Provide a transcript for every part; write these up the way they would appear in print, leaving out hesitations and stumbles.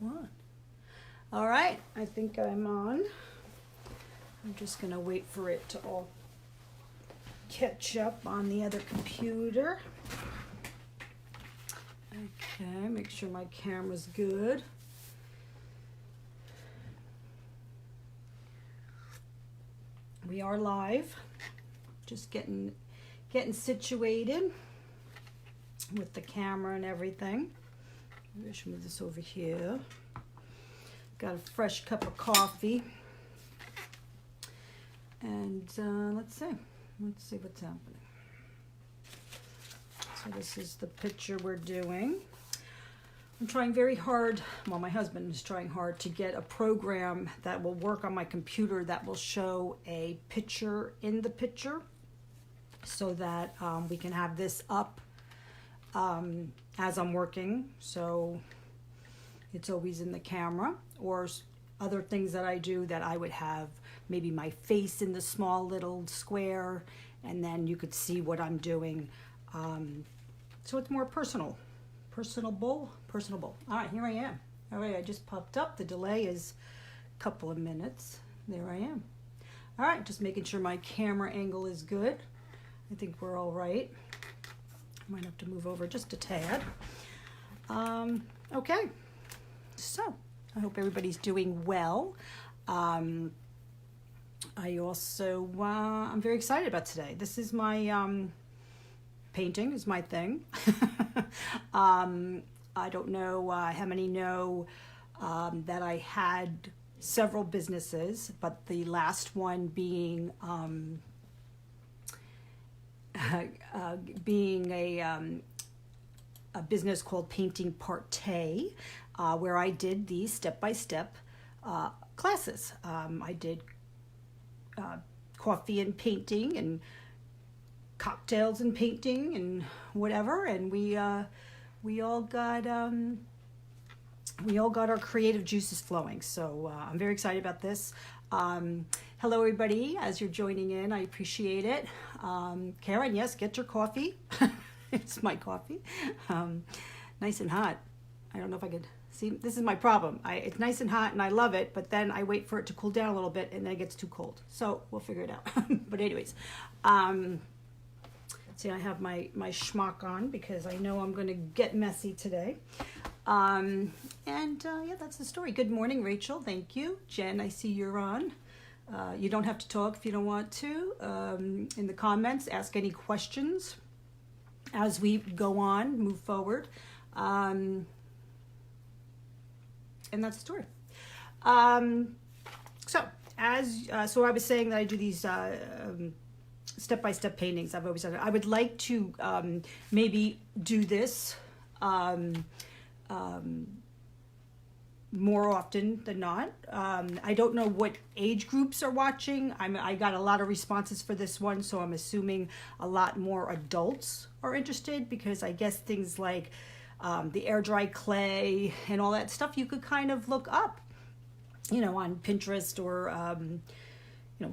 One. All right, I think I'm on. I'm just gonna wait for it to all catch up on the other computer. Okay, make sure my camera's good. We are live. Just getting situated with the camera and everything. Maybe I should move this over here. Got a fresh cup of coffee. And let's see what's happening. So this is the picture we're doing. I'm trying very hard, well, my husband is trying hard to get a program that will work on my computer that will show a picture in the picture so that we can have this up as I'm working. So it's always in the camera, or other things that I do that I would have maybe my face in the small little square, and then you could see what I'm doing. So it's more personable. All right, here I am. All right, I just popped up. The delay is a couple of minutes. There I am. All right, just making sure my camera angle is good. I think we're all right. Might have to move over just a tad. Okay, so I hope everybody's doing well. I also, I'm very excited about today. This is my, painting is my thing. I don't know how many know that I had several businesses, but the last one being a business called Painting Partay, where I did these step-by-step classes. I did coffee and painting and cocktails and painting and whatever, and we all got our creative juices flowing. So I'm very excited about this. Hello everybody, as you're joining in, I appreciate it. Karen, yes, get your coffee. It's my coffee. Nice and hot. I don't know if I could see. This is my problem. It's nice and hot and I love it, but then I wait for it to cool down a little bit and then it gets too cold. So we'll figure it out. But anyways, see, I have my schmuck on because I know I'm going to get messy today. Yeah, that's the story. Good morning, Rachel. Thank you. Jen, I see you're on. You don't have to talk if you don't want to. In the comments, ask any questions as we go on, move forward. And that's the story. So I was saying that I do these step-by-step paintings. I've always done it. I would like to maybe do this more often than not. I don't know what age groups are watching. I got a lot of responses for this one, so I'm assuming a lot more adults are interested, because I guess things like the air dry clay and all that stuff you could kind of look up, on Pinterest or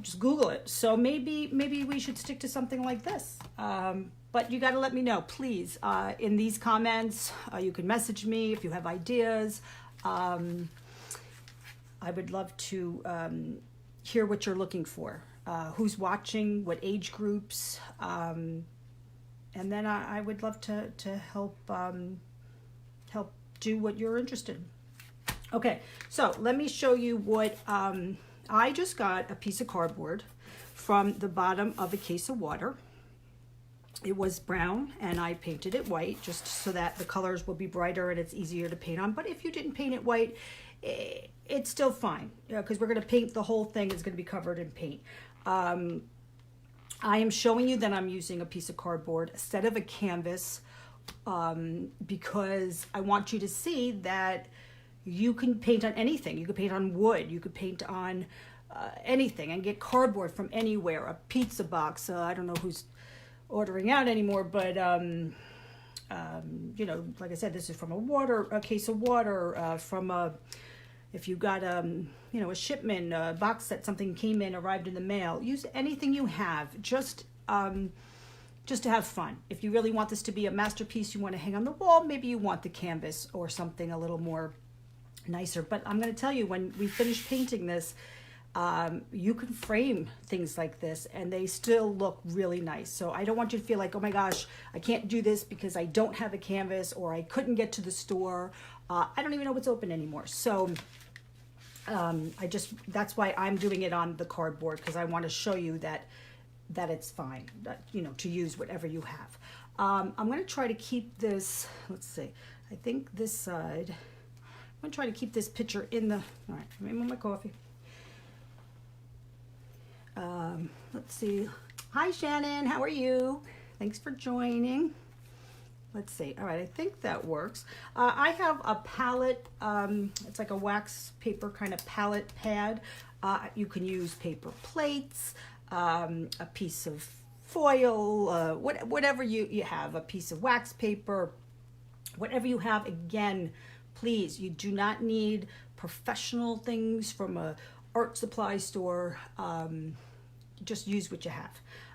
just Google it. So maybe we should stick to something like this. But you got to let me know, please. In these comments, you can message me if you have ideas. I would love to hear what you're looking for. Who's watching, what age groups. And then I would love to help do what you're interested in. Okay, so let me show you what I just got a piece of cardboard from the bottom of a case of water. It was brown and I painted it white just so that the colors will be brighter and it's easier to paint on. But if you didn't paint it white, it's still fine, because we're going to paint the whole thing. Is going to be covered in paint. I am showing you that I'm using a piece of cardboard instead of a canvas, because I want you to see that you can paint on anything. You could paint on wood. You could paint on anything and get cardboard from anywhere. A pizza box. I don't know who's ordering out anymore, but like I said, this is from a case of water, from if you got a shipment, a box that something came in, arrived in the mail. Use anything you have, just to have fun. If you really want this to be a masterpiece you want to hang on the wall, maybe you want the canvas or something a little more nicer. But I'm going to tell you, when we finish painting this, you can frame things like this and they still look really nice. So I don't want you to feel like, oh my gosh, I can't do this because I don't have a canvas, or I couldn't get to the store. I don't even know what's open anymore. So that's why I'm doing it on the cardboard, because I want to show you that it's fine, to use whatever you have. I'm going to try to keep this, let's see, I think this side, I'm going to try to keep this picture in the, all right, let me move my coffee. Let's see. Hi, Shannon. How are you? Thanks for joining. Let's see. All right, I think that works. I have a palette. It's like a wax paper kind of palette pad. You can use paper plates, a piece of foil, whatever you have, a piece of wax paper, whatever you have. Again, please, you do not need professional things from a art supply store. Just use what you have.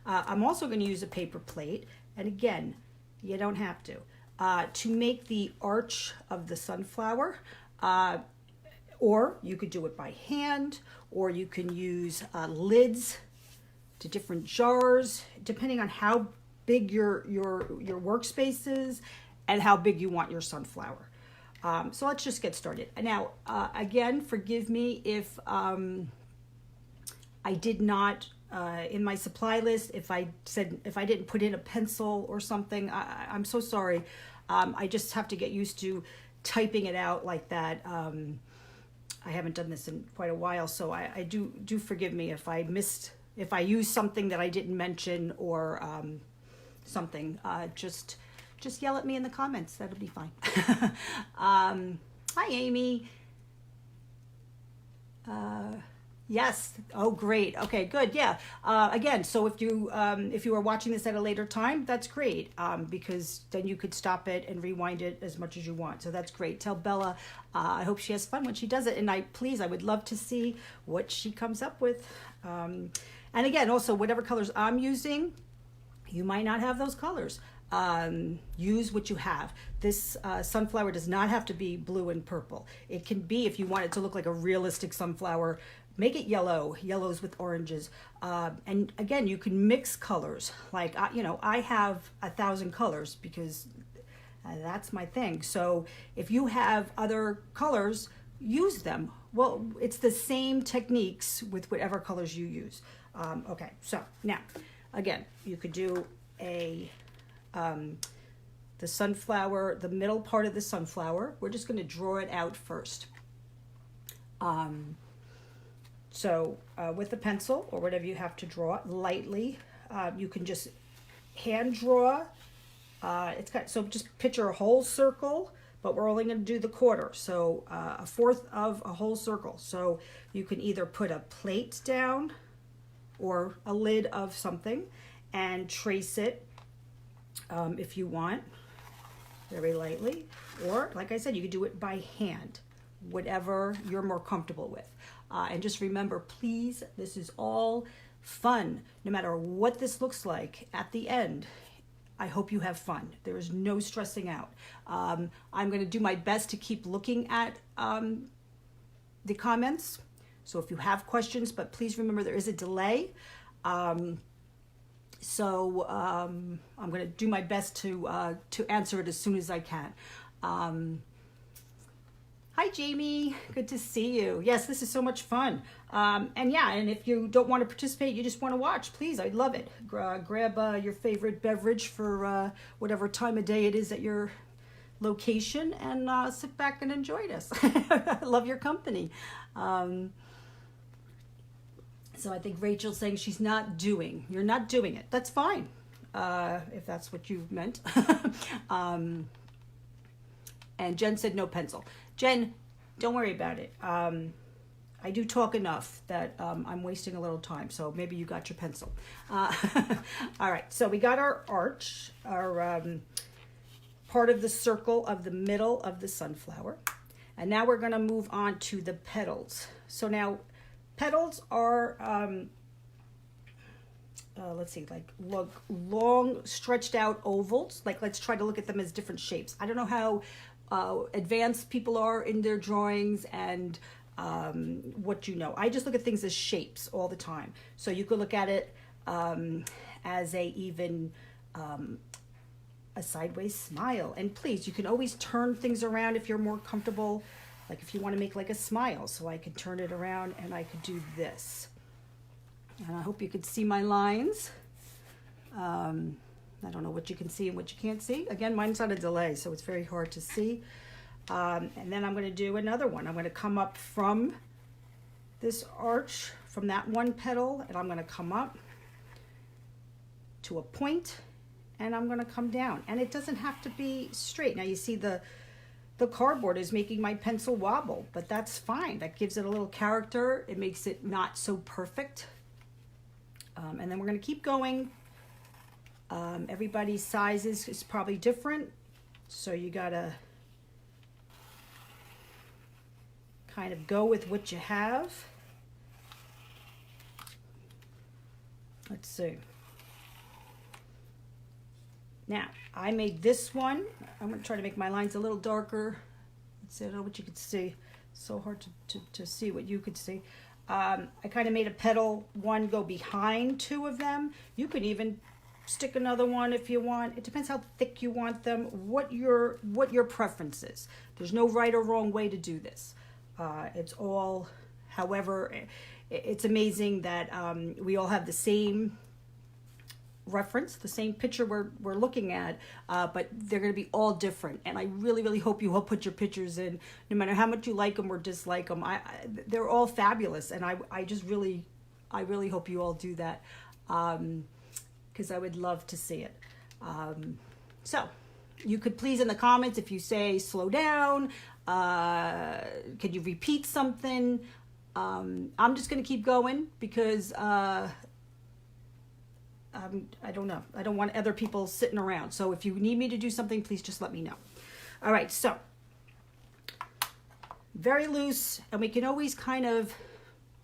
I'm also going to use a paper plate, and again, you don't have to make the arch of the sunflower, or you could do it by hand, or you can use lids to different jars, depending on how big your workspace is and how big you want your sunflower. So let's just get started. Now, again, forgive me if I did not, in my supply list, if I didn't put in a pencil or something, I'm so sorry. I just have to get used to typing it out like that. I haven't done this in quite a while, so I do forgive me if I used something that I didn't mention or something. Just yell at me in the comments. That'll be fine. Hi, Amy. Yes. Oh, great. Okay, good. Yeah. Again, so if you are watching this at a later time, that's great, because then you could stop it and rewind it as much as you want. So that's great. Tell Bella, I hope she has fun when she does it. And I would love to see what she comes up with. And again, also, whatever colors I'm using, you might not have those colors. Use what you have. This sunflower does not have to be blue and purple. It can be, if you want it to look like a realistic sunflower, make it yellows with oranges. And again, you can mix colors. Like, I have 1,000 colors because that's my thing. So if you have other colors, use them. Well, it's the same techniques with whatever colors you use. Okay, so now, again, you could do the sunflower, the middle part of the sunflower. We're just going to draw it out first. So with a pencil or whatever you have to draw lightly, you can just hand draw. So just picture a whole circle, but we're only going to do the quarter. So a fourth of a whole circle. So you can either put a plate down or a lid of something and trace it if you want, very lightly. Or, like I said, you could do it by hand, whatever you're more comfortable with. And just remember, please, this is all fun. No matter what this looks like at the end, I hope you have fun. There is no stressing out. I'm going to do my best to keep looking at the comments. So if you have questions, but please remember there is a delay. So I'm going to do my best to answer it as soon as I can. Hi, Jamie. Good to see you. Yes, this is so much fun. And if you don't want to participate, you just want to watch, please, I'd love it. Grab your favorite beverage for whatever time of day it is at your location and sit back and enjoy this. I love your company. So I think Rachel's saying she's not doing. You're not doing it. That's fine, if that's what you meant. And Jen said no pencil. Jen, don't worry about it. I do talk enough that I'm wasting a little time, so maybe you got your pencil. All right, so we got our arch, our part of the circle of the middle of the sunflower. And now we're going to move on to the petals. So now petals are, let's see, like long stretched out ovals. Like, let's try to look at them as different shapes. I don't know how advanced people are in their drawings and what you know. I just look at things as shapes all the time. So you could look at it as a sideways smile. And please, you can always turn things around if you're more comfortable. Like if you want to make like a smile, so I could turn it around and I could do this. And I hope you could see my lines. I don't know what you can see and what you can't see. Again, mine's on a delay, so it's very hard to see. And then I'm going to do another one. I'm going to come up from this arch, from that one petal, and I'm going to come up to a point, and I'm going to come down. And it doesn't have to be straight. Now you see the cardboard is making my pencil wobble, but that's fine. That gives it a little character. It makes it not so perfect. And then we're going to keep going. Everybody's sizes is probably different, so you got to kind of go with what you have. Let's see. Now, I made this one. I'm going to try to make my lines a little darker. Let's see, I don't know what you could see. It's so hard to see what you could see. I kind of made a petal one go behind two of them. You could even stick another one if you want. It depends how thick you want them, what your preference is. There's no right or wrong way to do this. It's all, however, it's amazing that we all have the same reference, the same picture we're looking at, but they're going to be all different. And I really, really hope you all put your pictures in, no matter how much you like them or dislike them. They're all fabulous, and I really hope you all do that, because I would love to see it. So you could please in the comments, if you say slow down, could you repeat something? I'm just going to keep going because I don't know. I don't want other people sitting around. So if you need me to do something, please just let me know. All right, so very loose, and we can always kind of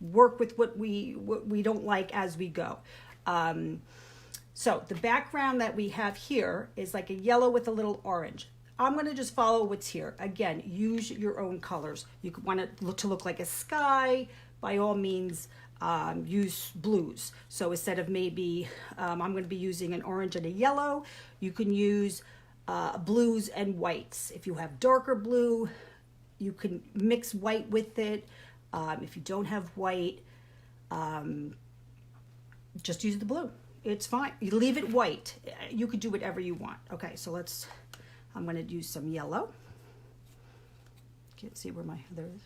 work with what we don't like as we go. So the background that we have here is like a yellow with a little orange. I'm going to just follow what's here. Again, use your own colors. You could want it to look like a sky. By all means, use blues. So instead of maybe, I'm going to be using an orange and a yellow, you can use blues and whites. If you have darker blue, you can mix white with it. If you don't have white, just use the blue. It's fine. You leave it white. You could do whatever you want. Okay, so I'm going to use some yellow. Can't see where my other is.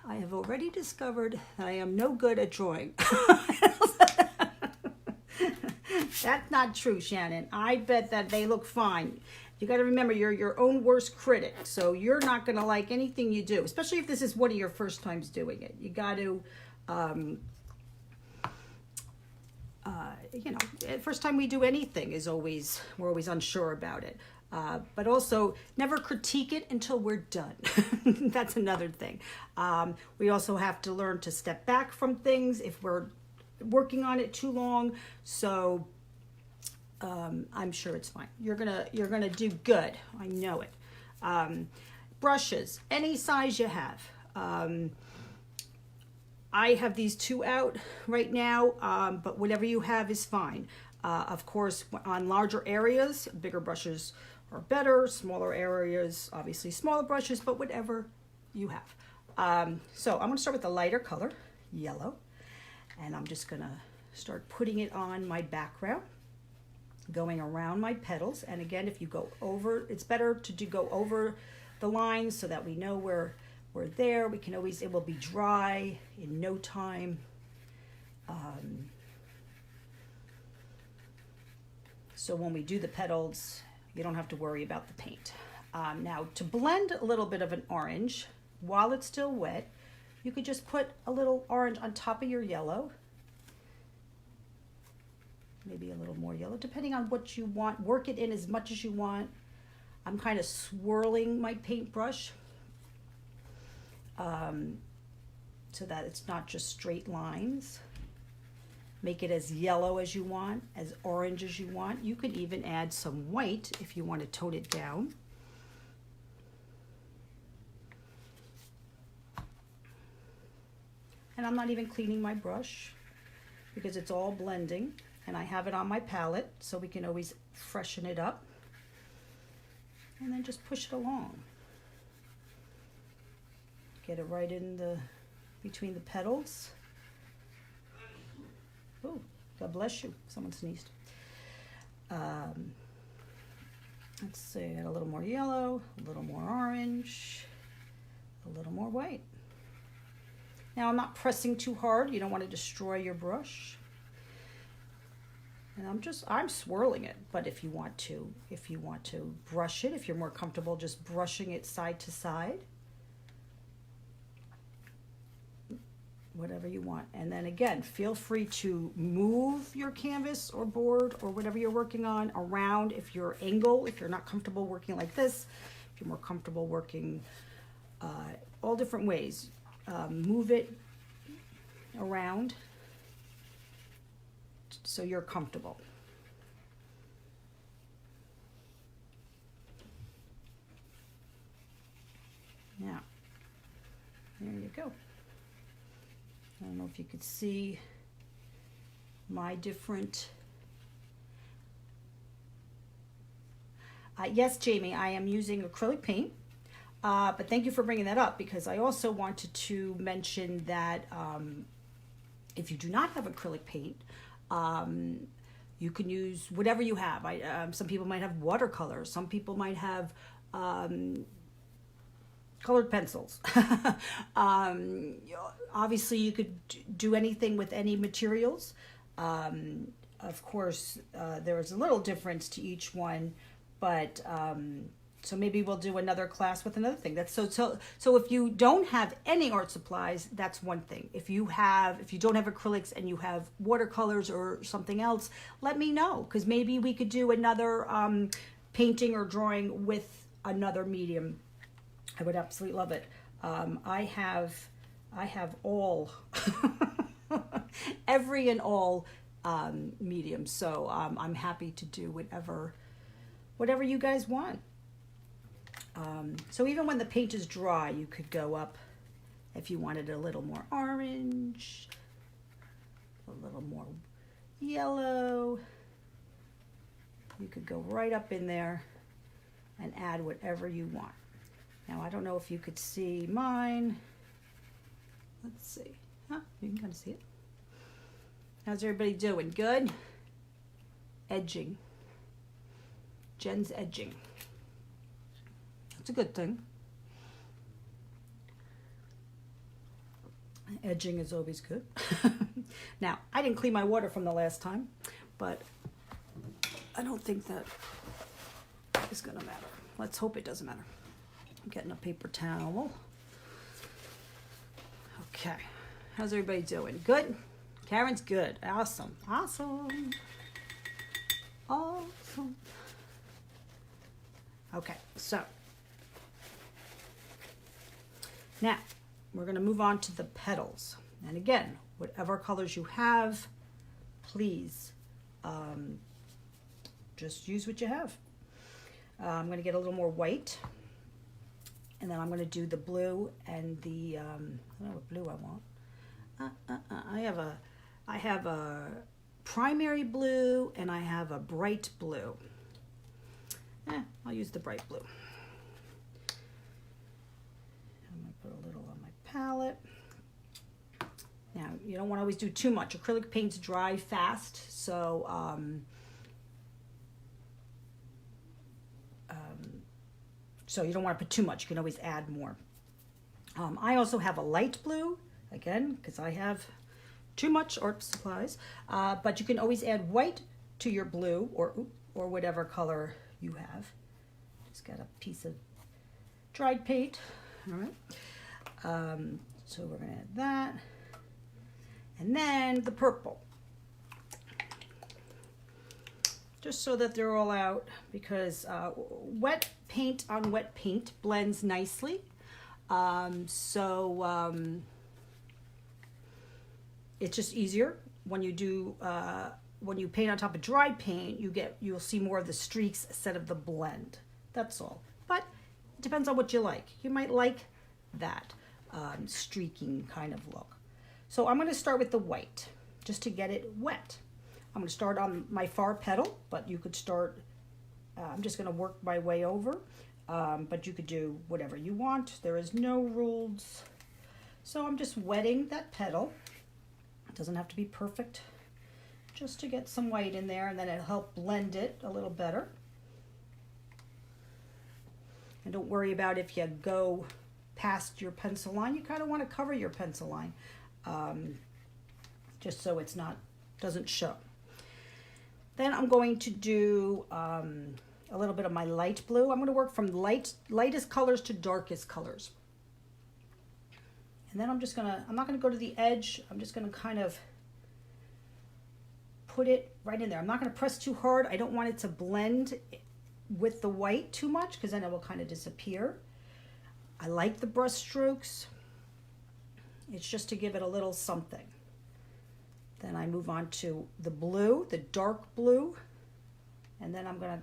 I have already discovered that I am no good at drawing. That's not true, Shannon. I bet that they look fine. You got to remember, you're your own worst critic, so you're not going to like anything you do, especially if this is one of your first times doing it. You got to, first time we do anything we're always unsure about it. But also never critique it until we're done. That's another thing. We also have to learn to step back from things if we're working on it too long. So I'm sure it's fine. You're gonna do good. I know it. Brushes, any size you have. I have these two out right now, but whatever you have is fine. Of course, on larger areas, bigger brushes are better. Smaller areas, obviously smaller brushes, but whatever you have. So I'm going to start with the lighter color, yellow, and I'm just going to start putting it on my background, going around my petals. And again, if you go over, it's better to go over the lines so that we know we're there. We can always, it will be dry in no time. So when we do the petals, you don't have to worry about the paint. Now, to blend a little bit of an orange while it's still wet, you could just put a little orange on top of your yellow. Maybe a little more yellow, depending on what you want. Work it in as much as you want. I'm kind of swirling my paintbrush so that it's not just straight lines. Make it as yellow as you want, as orange as you want. You could even add some white if you want to tone it down. And I'm not even cleaning my brush because it's all blending, and I have it on my palette so we can always freshen it up. And then just push it along. Get it right in the between the petals. Oh, God bless you. Someone sneezed. Let's see, a little more yellow, a little more orange, a little more white. Now I'm not pressing too hard. You don't want to destroy your brush. And I'm swirling it, but if you want to brush it, if you're more comfortable just brushing it side to side, whatever you want. And then again, feel free to move your canvas or board or whatever you're working on around if you're not comfortable working like this, if you're more comfortable working all different ways. Move it around so you're comfortable. Now, there you go. I don't know if you could see my different... yes, Jamie, I am using acrylic paint. But thank you for bringing that up, because I also wanted to mention that if you do not have acrylic paint, you can use whatever you have. Some people might have watercolors. Some people might have colored pencils. Obviously, you could do anything with any materials. Of course, there is a little difference to each one, but so maybe we'll do another class with another thing. That's so if you don't have any art supplies, that's one thing. If you don't have acrylics and you have watercolors or something else, let me know, because maybe we could do another painting or drawing with another medium. I would absolutely love it. I have all every and all mediums, so I'm happy to do whatever you guys want. So even when the paint is dry, you could go up if you wanted a little more orange, a little more yellow. You could go right up in there and add whatever you want. Now, I don't know if you could see mine. Let's see. Huh? You can kind of see it. How's everybody doing? Good? Edging. Jen's edging. That's a good thing. Edging is always good. Now, I didn't clean my water from the last time, but I don't think that is going to matter. Let's hope it doesn't matter. I'm getting a paper towel. Okay. How's everybody doing? Good? Karen's good. Awesome. Awesome. Awesome. Okay, so now we're going to move on to the petals. And again, whatever colors you have, please just use what you have. I'm going to get a little more white. And then I'm going to do the blue and the, I don't know what blue I want. I have a primary blue and I have a bright blue. I'll use the bright blue. I'm going to put a little on my palette. Now, you don't want to always do too much. Acrylic paints dry fast, so so you don't want to put too much. You can always add more. I also have a light blue, again, because I have too much art supplies. But you can always add white to your blue or whatever color you have. Just got a piece of dried paint. All right. So we're going to add that. And then the purple. Just so that they're all out, because wet paint on wet paint blends nicely. It's just easier when you do when you paint on top of dry paint. You'll see more of the streaks instead of the blend. That's all. But it depends on what you like. You might like that streaking kind of look. So I'm going to start with the white, just to get it wet. I'm going to start on my far petal, but you could start, I'm just going to work my way over, but you could do whatever you want. There is no rules. So I'm just wetting that petal. It doesn't have to be perfect, just to get some white in there, and then it'll help blend it a little better. And don't worry about if you go past your pencil line. You kind of want to cover your pencil line, just so it's doesn't show. Then I'm going to do a little bit of my light blue. I'm going to work from lightest colors to darkest colors. And then I'm not going to go to the edge. I'm just going to kind of put it right in there. I'm not going to press too hard. I don't want it to blend with the white too much, because then it will kind of disappear. I like the brush strokes. It's just to give it a little something. Then I move on to the blue, the dark blue, and then I'm going to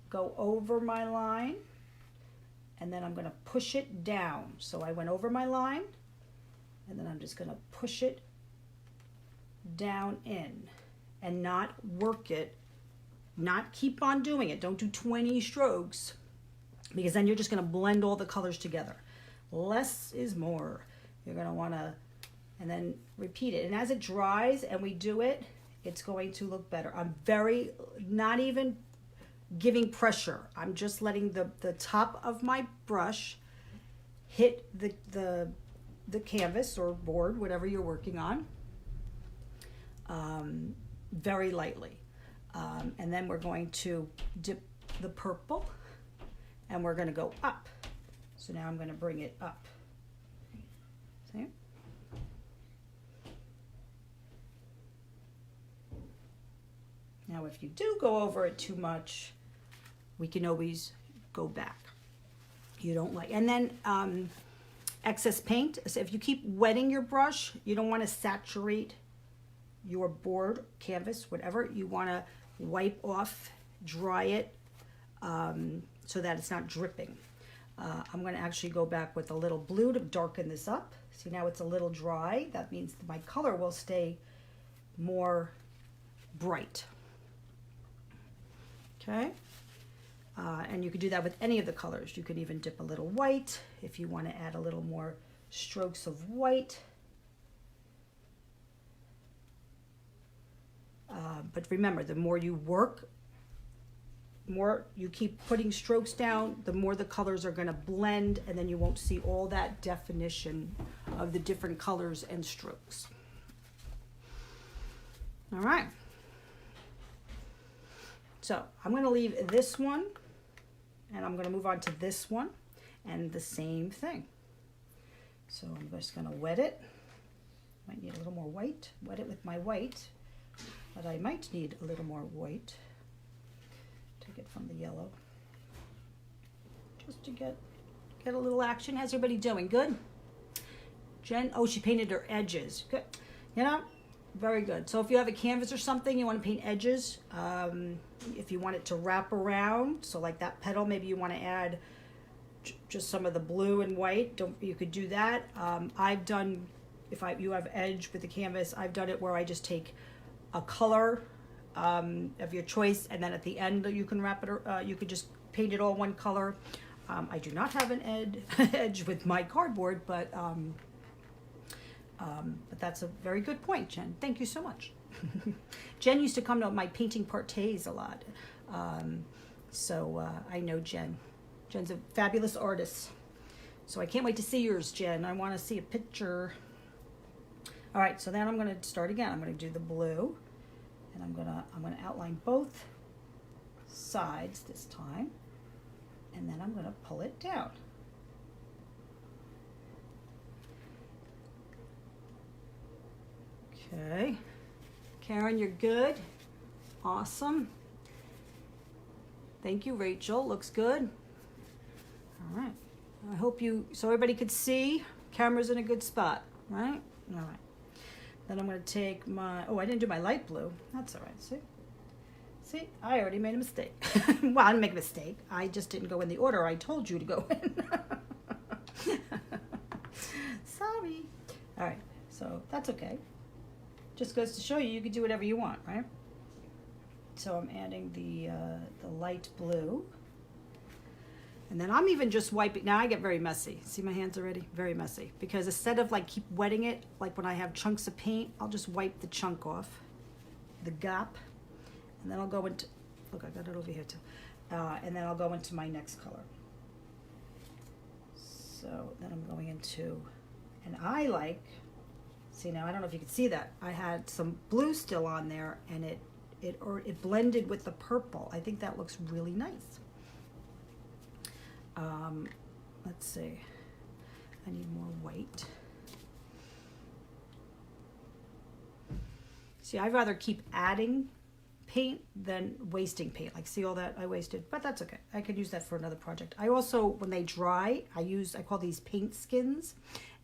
go over my line, and then I'm going to push it down. So I went over my line, and then I'm just going to push it down in and not work it, not keep on doing it. Don't do 20 strokes, because then you're just going to blend all the colors together. Less is more. You're going to want to, and then repeat it. And as it dries and we do it, it's going to look better. I'm not even giving pressure. I'm just letting the top of my brush hit the canvas or board, whatever you're working on, very lightly. And then we're going to dip the purple, and we're going to go up. So now I'm going to bring it up. See? Now if you do go over it too much, we can always go back. You don't like, and then excess paint. So if you keep wetting your brush, you don't want to saturate your board, canvas, whatever. You want to wipe off, dry it, so that it's not dripping. I'm going to actually go back with a little blue to darken this up. See, now it's a little dry. That means my color will stay more bright. Okay, and you could do that with any of the colors. You could even dip a little white if you want to add a little more strokes of white. But remember, the more you work, more you keep putting strokes down, the more the colors are going to blend, and then you won't see all that definition of the different colors and strokes. All right. So I'm going to leave this one, and I'm going to move on to this one, and the same thing. So I'm just going to wet it. Might need a little more white. Wet it with my white, but I might need a little more white. Take it from the yellow, just to get a little action. How's everybody doing? Good? Jen, oh, she painted her edges. Good. You know, very good. So if you have a canvas or something, you want to paint edges. If you want it to wrap around, so like that petal, maybe you want to add just some of the blue and white. You could do that. I've done, you have edge with the canvas, I've done it where I just take a color of your choice, and then at the end you can wrap it. You could just paint it all one color. I do not have an edge with my cardboard, but that's a very good point, Jen. Thank you so much. Jen used to come to my painting parties a lot, so I know Jen. Jen's a fabulous artist, so I can't wait to see yours, Jen. I want to see a picture. All right, so then I'm going to start again. I'm going to do the blue, and I'm going to outline both sides this time, and then I'm going to pull it down. Okay, Karen, you're good. Awesome. Thank you, Rachel. Looks good. All right. I hope so everybody could see. Camera's in a good spot, right? All right. Then I'm going to take I didn't do my light blue. That's all right. See, I already made a mistake. Well, I didn't make a mistake. I just didn't go in the order I told you to go in. Sorry. All right. So that's okay. Just goes to show you, you can do whatever you want, right? So I'm adding the light blue. And then I'm even just wiping. Now I get very messy. See my hands already? Very messy. Because instead of like keep wetting it, like when I have chunks of paint, I'll just wipe the chunk off, the gap. And then I'll go into, look, I got it over here too. And then I'll go into my next color. So then I'm going into, and I like, see now, I don't know if you can see that. I had some blue still on there and it blended with the purple. I think that looks really nice. Let's see, I need more white. See, I'd rather keep adding paint than wasting paint. Like, see all that I wasted, but that's okay. I could use that for another project. I also, when they dry, I call these paint skins,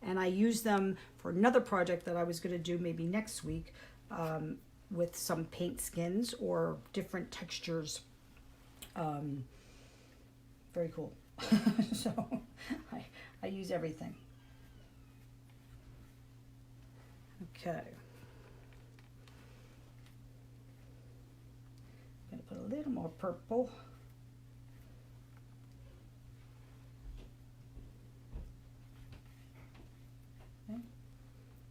and I use them for another project that I was gonna do maybe next week, with some paint skins or different textures. Very cool. So I use everything. Okay. I'm going to put a little more purple. Okay.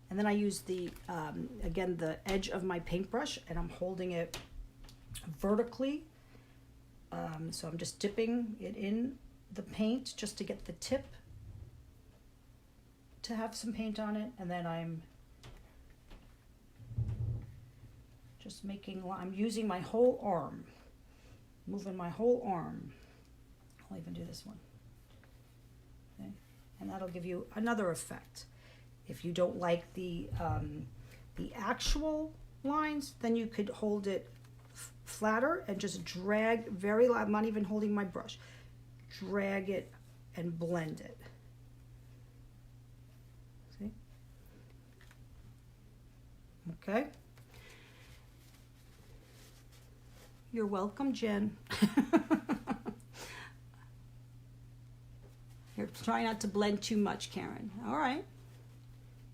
And then I use the, again, the edge of my paintbrush, and I'm holding it vertically. So I'm just dipping it in the paint just to get the tip to have some paint on it, and then I'm just making, I'm using my whole arm, moving my whole arm. I'll even do this one. Okay. And that'll give you another effect. If you don't like the actual lines, then you could hold it flatter and just drag very light. I'm not even holding my brush. Drag it and blend it. See? Okay. You're welcome, Jen. You're trying not to blend too much, Karen. All right.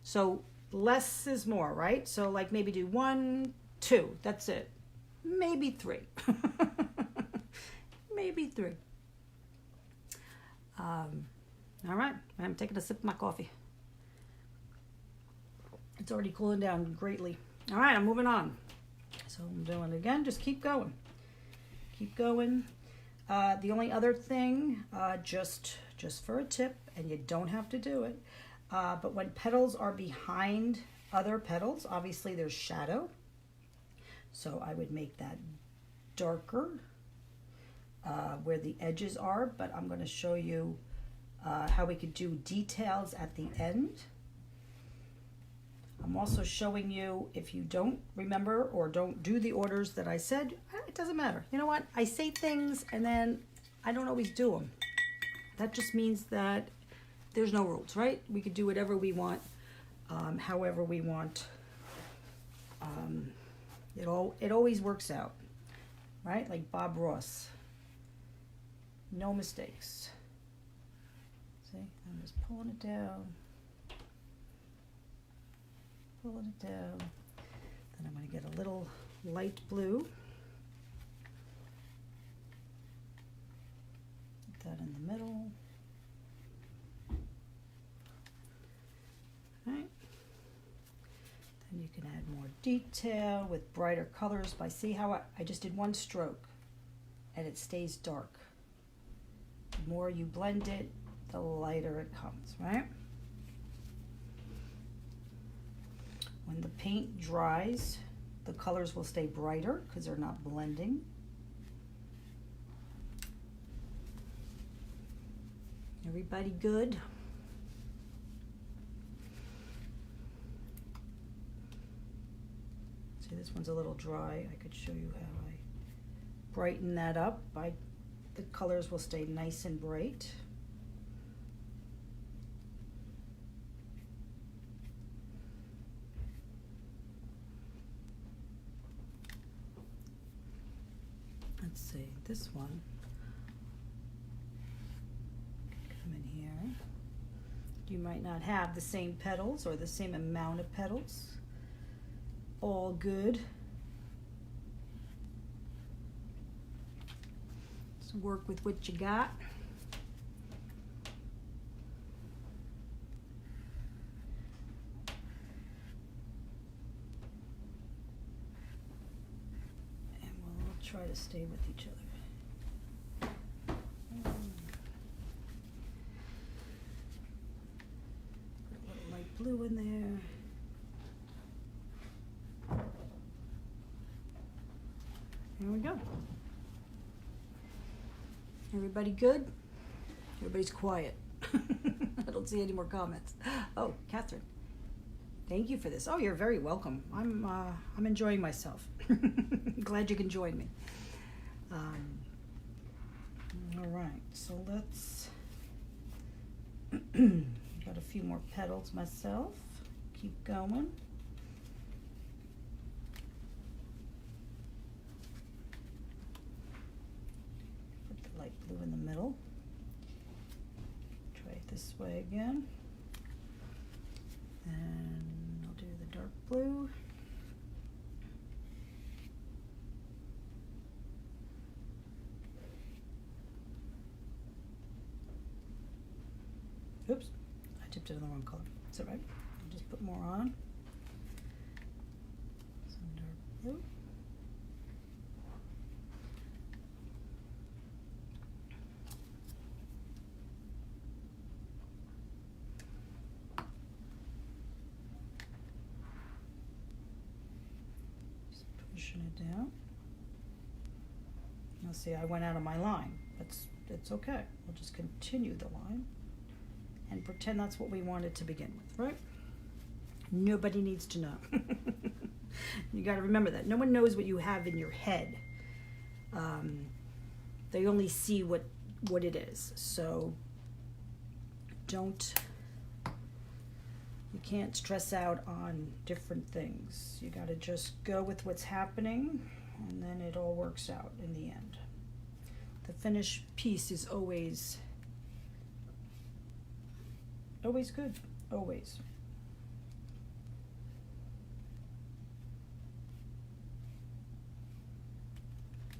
So less is more, right? So like maybe do 1, 2. That's it. Maybe 3. Maybe 3. All right, I'm taking a sip of my coffee. It's already cooling down greatly. All right, I'm moving on. So I'm doing it again. Just keep going. Keep going. The only other thing, just for a tip, and you don't have to do it, but when petals are behind other petals, obviously there's shadow. So I would make that darker where the edges are, but I'm going to show you how we could do details at the end. I'm also showing you, if you don't remember or don't do the orders that I said, it doesn't matter. You know what? I say things and then I don't always do them. That just means that there's no rules, right? We could do whatever we want, however we want. It always works out, right? Like Bob Ross. No mistakes. See, I'm just pulling it down. Pulling it down. Then I'm going to get a little light blue. Put that in the middle. Right. Then you can add more detail with brighter colors by, see how I just did one stroke and it stays dark. The more you blend it, the lighter it comes, right? When the paint dries, the colors will stay brighter because they're not blending. Everybody good? See, this one's a little dry. I could show you how I brighten that up. The colors will stay nice and bright. Let's see, this one, come in here, You might not have the same petals or the same amount of petals. All good. So work with what you got. And we'll try to stay with each other. Put a little light blue in there. Here we go. Everybody good? Everybody's quiet. I don't see any more comments. Oh, Catherine, thank you for this. Oh, you're very welcome. I'm enjoying myself. Glad you can join me. All right, so let's. Got a few more petals myself. Keep going. Light blue in the middle. Try it this way again. And I'll do the dark blue. Oops, I tipped it in the wrong color. Is that right? I'll just put more on. Some dark blue. Pushing it down. Now see, I went out of my line. It's okay. We'll just continue the line and pretend that's what we wanted to begin with, right? Nobody needs to know. You got to remember that. No one knows what you have in your head. They only see what it is. So you can't stress out on different things. You got to just go with what's happening, and then it all works out in the end. The finished piece is always good, always.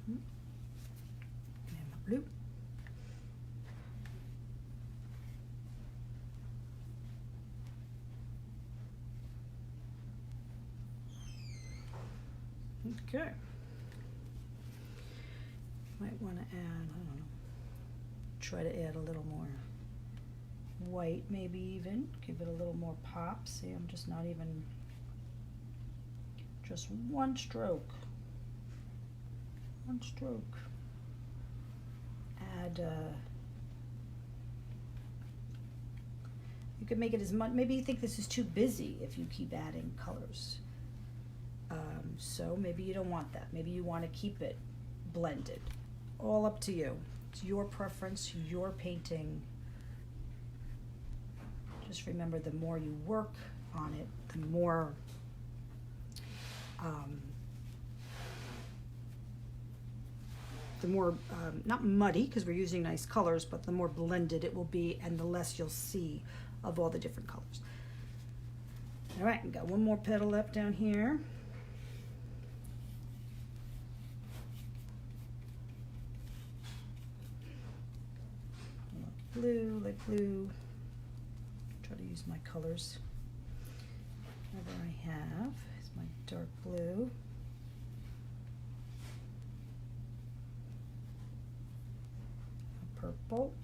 And my blue. Okay. Might want to add, I don't know, try to add a little more white, maybe even. Give it a little more pop. See, I'm just not even, just one stroke. One stroke. Add, you could make it as much, maybe you think this is too busy if you keep adding colors. So maybe you don't want that. Maybe you want to keep it blended. All up to you. It's your preference, your painting. Just remember, the more you work on it, the more not muddy, because we're using nice colors, but the more blended it will be, and the less you'll see of all the different colors. All right, we got one more petal left down here. Blue, light blue. Try to use my colors. Whatever I have is my dark blue. A purple.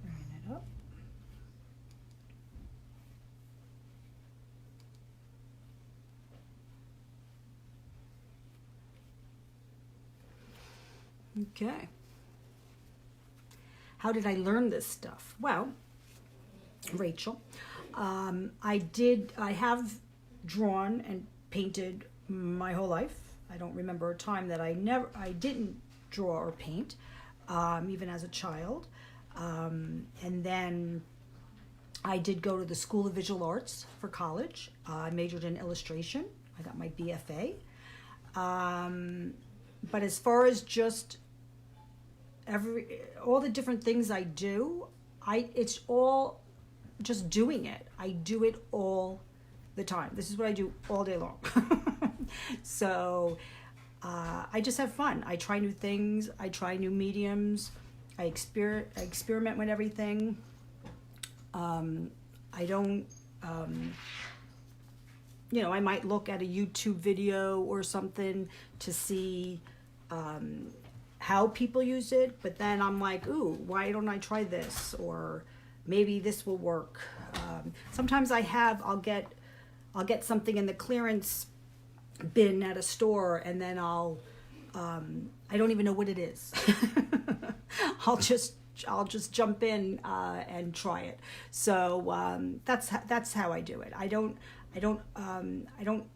Bring it up. Okay. How did I learn this stuff? Well, Rachel, I have drawn and painted my whole life. I don't remember a time that I didn't draw or paint, even as a child. And then I did go to the School of Visual Arts for college. I majored in illustration. I got my BFA. But as far as just all the different things I do, it's all just doing it. I do it all the time. This is what I do all day long. So I just have fun. I try new things. I try new mediums. I experiment with everything. I don't, I might look at a YouTube video or something to see how people use it, but then I'm like, ooh, why don't I try this? Or maybe this will work. Sometimes I'll get something in the clearance bin at a store, and then I don't even know what it is. I'll just jump in and try it. So that's how I do it. I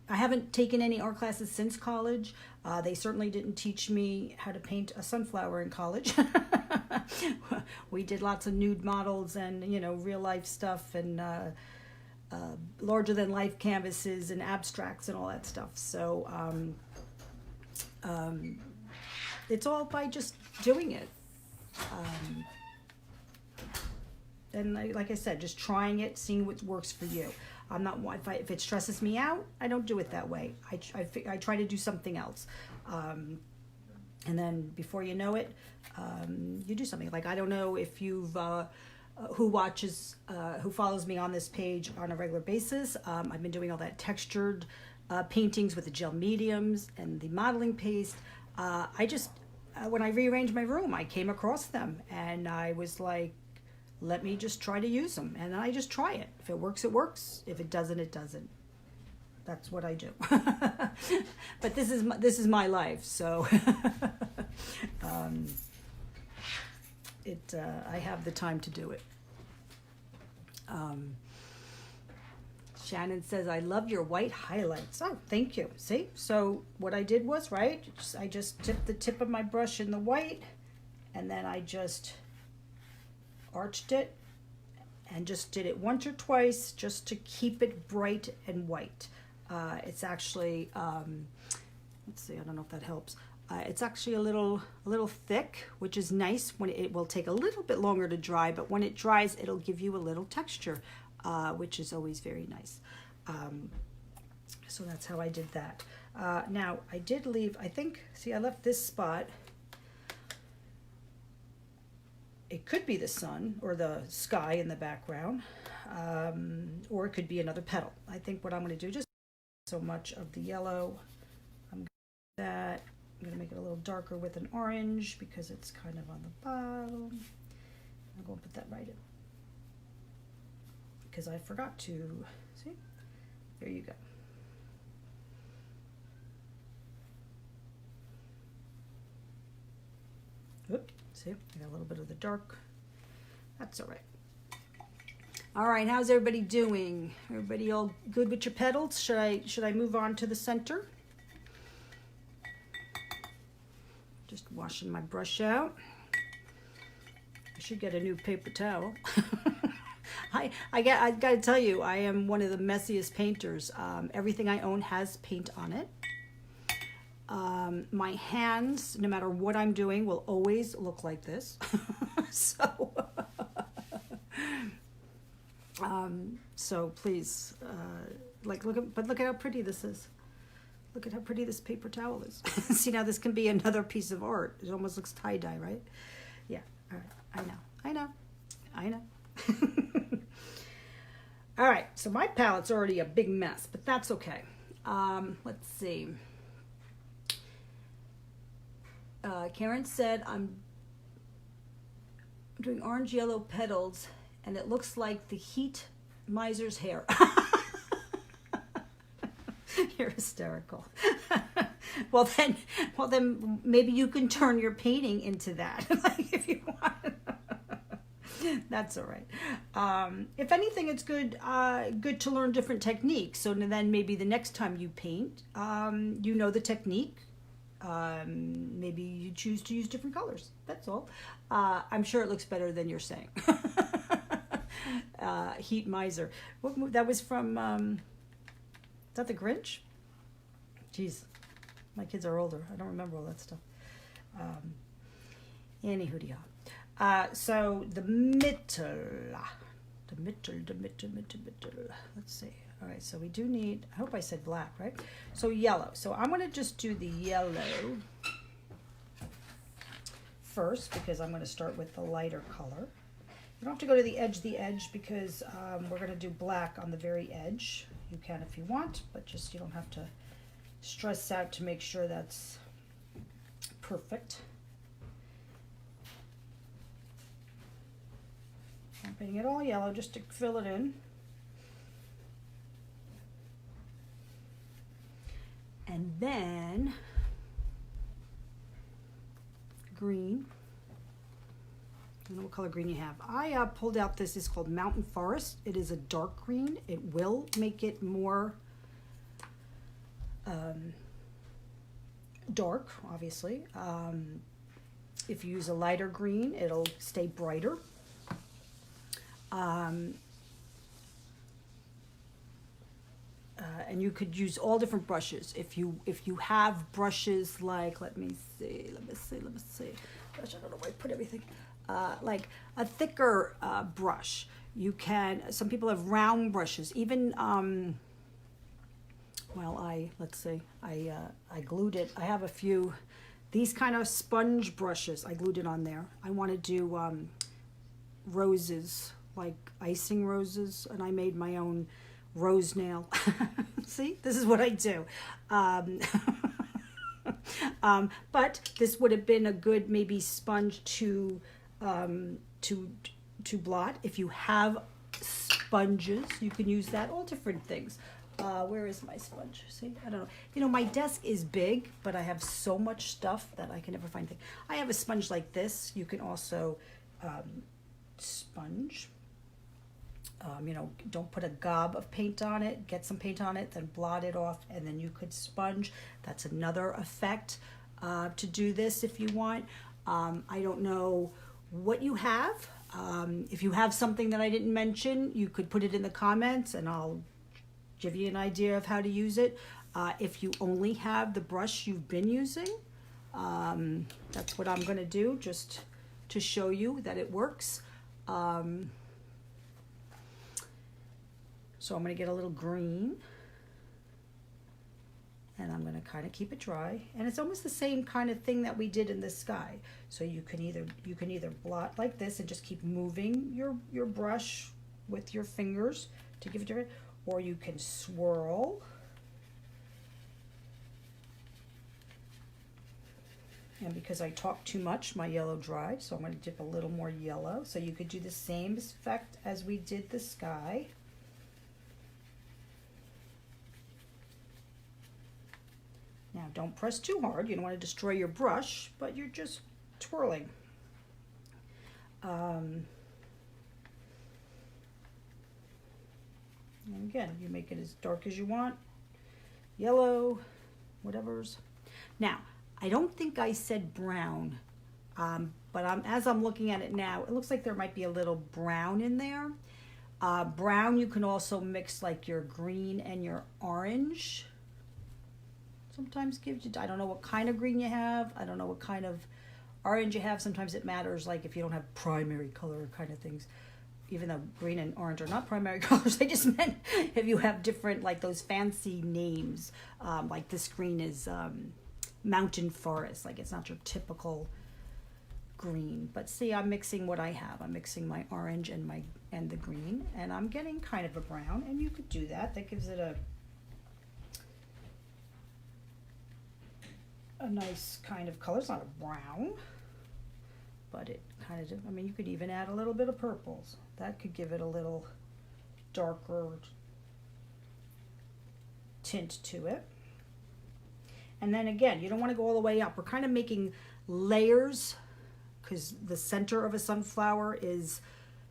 haven't taken any art classes since college. They certainly didn't teach me how to paint a sunflower in college. We did lots of nude models and, real life stuff and larger than life canvases and abstracts and all that stuff. So it's all by just doing it. And like I said, just trying it, seeing what works for you. I'm not, if it stresses me out, I don't do it that way. I try to do something else. And then before you know it, you do something. Like, I don't know if you've, who follows me on this page on a regular basis. I've been doing all that textured paintings with the gel mediums and the modeling paste. When I rearranged my room, I came across them and I was like, let me just try to use them. And I just try it. If it works, it works. If it doesn't, it doesn't. That's what I do. But this is my life, so I have the time to do it. Shannon says, I love your white highlights. Oh, thank you. See? So what I did was, I just dipped the tip of my brush in the white, and then I just arched it and just did it once or twice just to keep it bright and white. It's actually, let's see, I don't know if that helps. It's actually a little thick, which is nice. When it will take a little bit longer to dry, but when it dries, it'll give you a little texture, which is always very nice. So that's how I did that. Now, I did leave, I left this spot. It could be the sun or the sky in the background, or it could be another petal. I think what I'm going to do, just so much of the yellow, I'm going to make it a little darker with an orange because it's kind of on the bottom. I'm going to put that right in because I forgot to, see, there you go. Oop, see, I got a little bit of the dark. That's all right. All right, how's everybody doing? Everybody all good with your petals? Should I move on to the center? Just washing my brush out. I should get a new paper towel. I got to tell you, I am one of the messiest painters. Everything I own has paint on it. My hands, no matter what I'm doing, will always look like this. So please, look at how pretty this is. Look at how pretty this paper towel is. See, now this can be another piece of art. It almost looks tie-dye, right? Yeah, all right, I know. All right, so my palette's already a big mess, but that's okay. Let's see. Karen said, I'm doing orange yellow petals and it looks like the heat miser's hair. You're hysterical. Well then maybe you can turn your painting into that, like, if you want. That's all right. If anything, it's good to learn different techniques. So then maybe the next time you paint, you know the technique. Maybe you choose to use different colors. That's all. I'm sure it looks better than you're saying. Heat miser. That was from, is that the Grinch? Jeez, my kids are older. I don't remember all that stuff. Anywho, so the middle. Let's see. All right, so we do need, I hope I said black, right? So yellow. So I'm going to just do the yellow first because I'm going to start with the lighter color. You don't have to go to the edge because we're going to do black on the very edge. You can if you want, but just you don't have to stress out to make sure that's perfect. I'm painting it all yellow just to fill it in. And then green. I don't know what color green you have. I pulled out this. It's called Mountain Forest. It is a dark green. It will make it more dark, obviously. If you use a lighter green, it'll stay brighter. And you could use all different brushes. If you have brushes like, let me see. Gosh, I don't know where I put everything. Like a thicker brush. You can, some people have round brushes. Even, let's see, I glued it. I have a few, these kind of sponge brushes. I glued it on there. I want to do roses, like icing roses, and I made my own rose nail. See, this is what I do. But this would have been a good maybe sponge to blot. If you have sponges, you can use that. All different things. Where is my sponge? See, I don't know. You know, my desk is big, but I have so much stuff that I can never find things. I have a sponge like this. You can also sponge. Don't put a gob of paint on it. Get some paint on it, then blot it off, and then you could sponge. That's another effect to do this if you want. I don't know what you have. If you have something that I didn't mention, you could put it in the comments, and I'll give you an idea of how to use it. If you only have the brush you've been using, that's what I'm going to do, just to show you that it works. So I'm going to get a little green, and I'm going to kind of keep it dry. And it's almost the same kind of thing that we did in the sky. So you can either blot like this and just keep moving your brush with your fingers to give it different, or you can swirl. And because I talk too much, my yellow dried, so I'm going to dip a little more yellow. So you could do the same effect as we did the sky. Now, don't press too hard. You don't want to destroy your brush, but you're just twirling. And again, you make it as dark as you want. Yellow, whatever's. Now, I don't think I said brown, but as I'm looking at it now, it looks like there might be a little brown in there. Brown, you can also mix like your green and your orange. Sometimes gives you, I don't know what kind of green you have. I don't know what kind of orange you have. Sometimes it matters, like if you don't have primary color kind of things. Even though green and orange are not primary colors, I just meant if you have different, like those fancy names, like this green is Mountain Forest, like it's not your typical green. But see, I'm mixing what I have. I'm mixing my orange and the green, and I'm getting kind of a brown, and you could do that. That gives it a nice kind of color. It's not a brown, but it kind of, I mean, you could even add a little bit of purples. That could give it a little darker tint to it. And then again, you don't want to go all the way up. We're kind of making layers because the center of a sunflower is,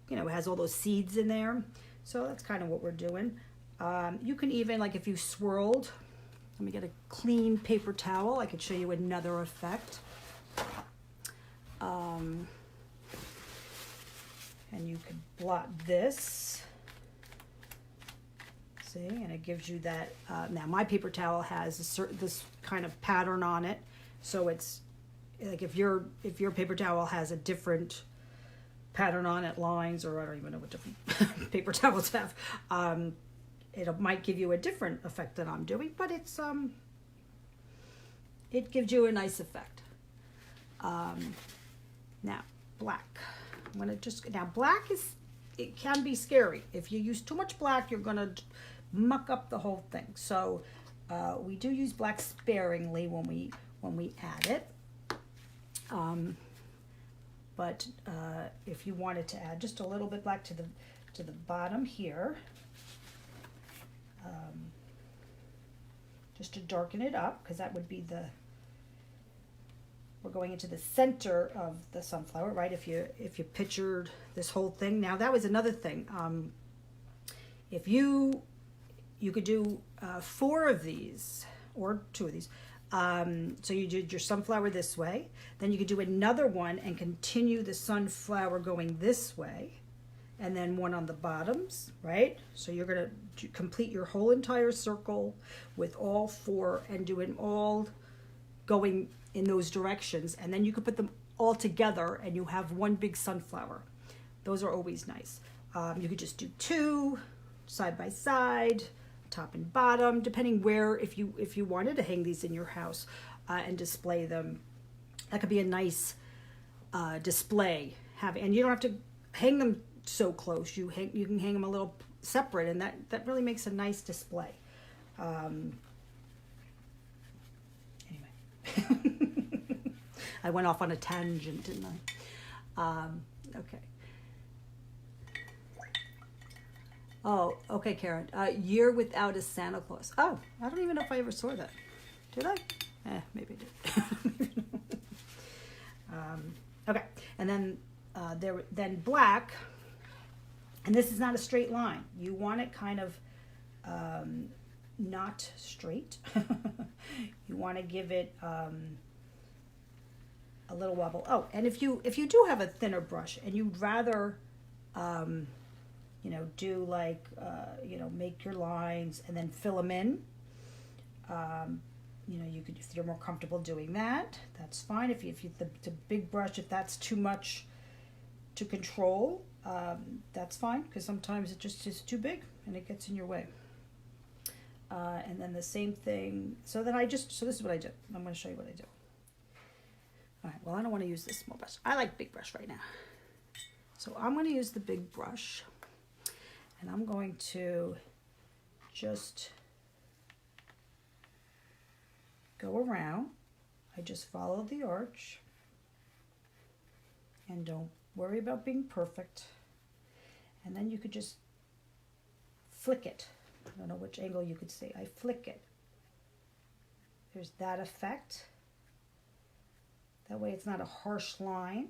has all those seeds in there. So that's kind of what we're doing. You can even, like if you swirled, let me get a clean paper towel. I could show you another effect. And you could blot this. See, and it gives you that. Now my paper towel has this kind of pattern on it, so it's like if your paper towel has a different pattern on it, lines, or I don't even know what different paper towels have, it might give you a different effect than I'm doing, but it gives you a nice effect. Now black. I'm gonna now black it can be scary. If you use too much black, you're gonna muck up the whole thing. So we do use black sparingly when we add it. But if you wanted to add just a little bit black to the bottom here, just to darken it up, because that would be we're going into the center of the sunflower, right? If you pictured this whole thing. Now that was another thing. If you could do 4 of these or 2 of these. So you did your sunflower this way, then you could do another one and continue the sunflower going this way, and then one on the bottoms, right? So you're gonna complete your whole entire circle with all 4 and do it all going in those directions, and then you could put them all together and you have one big sunflower. Those are always nice. You could just do 2 side by side, top and bottom, depending where, if you wanted to hang these in your house and display them. That could be a nice display. And you don't have to hang them so close. You can hang them a little separate, and that really makes a nice display. Anyway, I went off on a tangent, didn't I? Okay. Oh, okay, Karen. Year without a Santa Claus. Oh, I don't even know if I ever saw that. Did I? Maybe I did. Okay, and then then black, and this is not a straight line. You want it kind of not straight. You want to give it a little wobble. Oh, and if you do have a thinner brush and you'd rather do like, make your lines and then fill them in. You could, if you're more comfortable doing that, that's fine. If the big brush, if that's too much to control, that's fine, because sometimes it just is too big and it gets in your way. And then the same thing. So this is what I do. I'm going to show you what I do. All right. Well, I don't want to use this small brush. I like big brush right now. So I'm going to use the big brush. And I'm going to just go around. I just follow the arch. And don't worry about being perfect. And then you could just flick it. I don't know which angle you could see. I flick it. There's that effect. That way it's not a harsh line.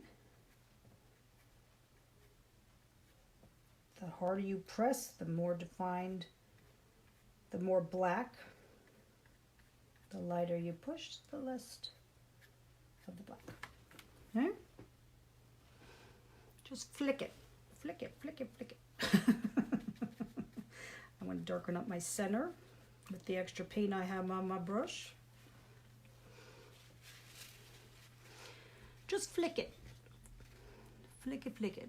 The harder you press, the more defined, the more black. The lighter you push, the less of the black. Okay? Just flick it. Flick it, flick it, flick it. I'm going to darken up my center with the extra paint I have on my brush. Just flick it. Flick it, flick it.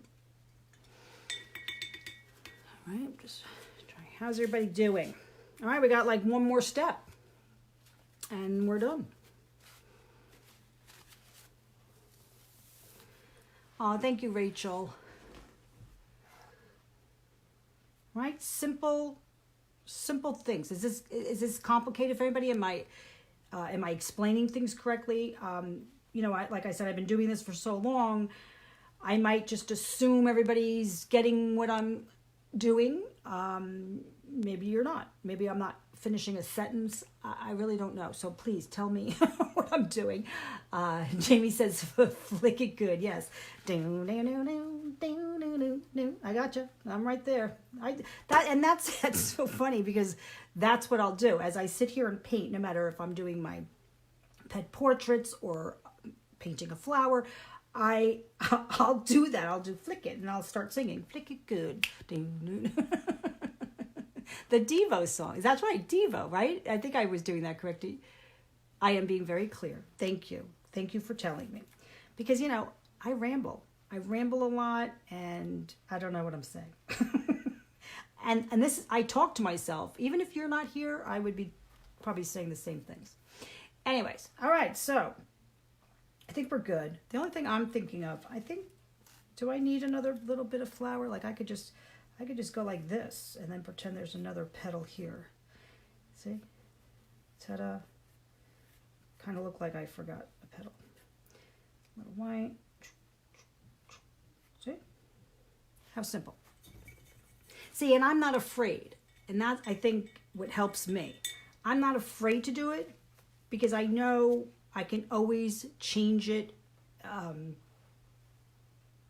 All right, I'm just trying. How's everybody doing? All right, we got like one more step and we're done. Oh, thank you, Rachel. Right, simple things. Is this complicated for anybody? Am I explaining things correctly? Like I said, I've been doing this for so long. I might just assume everybody's getting what I'm doing. Maybe you're not. Maybe I'm not finishing a sentence. I really don't know. So please tell me what I'm doing. Jamie says, flick it good. Yes. I got you. I'm right there. That's so funny, because that's what I'll do as I sit here and paint. No matter if I'm doing my pet portraits or painting a flower, I'll do that. I'll do flick it, and I'll start singing flick it good. The Devo song. That's right, Devo, right? I think I was doing that correctly. I am being very clear. Thank you. Thank you for telling me. Because, you know, I ramble. I ramble a lot and I don't know what I'm saying. and this, I talk to myself. Even if you're not here, I would be probably saying the same things. Anyways, all right, so I think we're good. The only thing I'm thinking of, do I need another little bit of flower? Like I could just go like this and then pretend there's another petal here. See? Ta-da. Kind of look like I forgot a petal. A little white. See? How simple. See, and I'm not afraid. And that's, I think, what helps me. I'm not afraid to do it because I know I can always change it at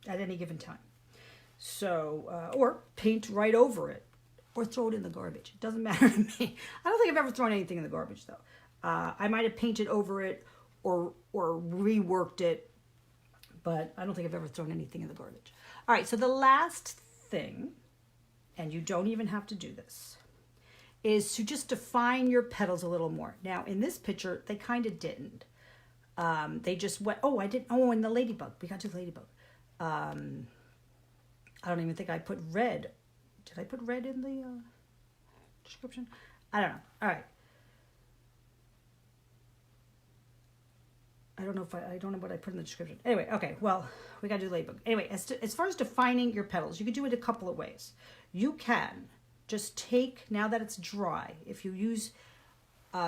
any given time. So, or paint right over it, or throw it in the garbage. It doesn't matter to me. I don't think I've ever thrown anything in the garbage, though. I might have painted over it or reworked it, but I don't think I've ever thrown anything in the garbage. All right, so the last thing, and you don't even have to do this, is to just define your petals a little more. Now, in this picture, they kind of didn't. They just went, and the ladybug. We got to the ladybug. I don't even think I put red. Did I put red in the description? I don't know. All right. I don't know what I put in the description. Anyway, okay, well, we got to do the ladybug. Anyway, as far as defining your petals, you can do it a couple of ways. You can just take, now that it's dry, if you use,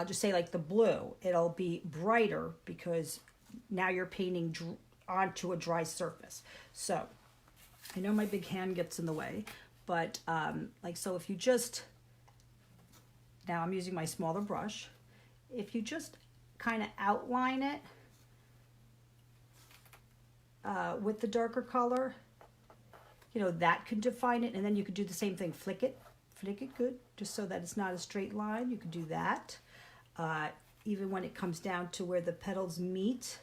just say like the blue, it'll be brighter because now you're painting onto a dry surface. So, I know my big hand gets in the way, but so if you just, now I'm using my smaller brush, if you just kind of outline it with the darker color, you know, that could define it, and then you could do the same thing, flick it good, just so that it's not a straight line. You could do that. Even when it comes down to where the petals meet,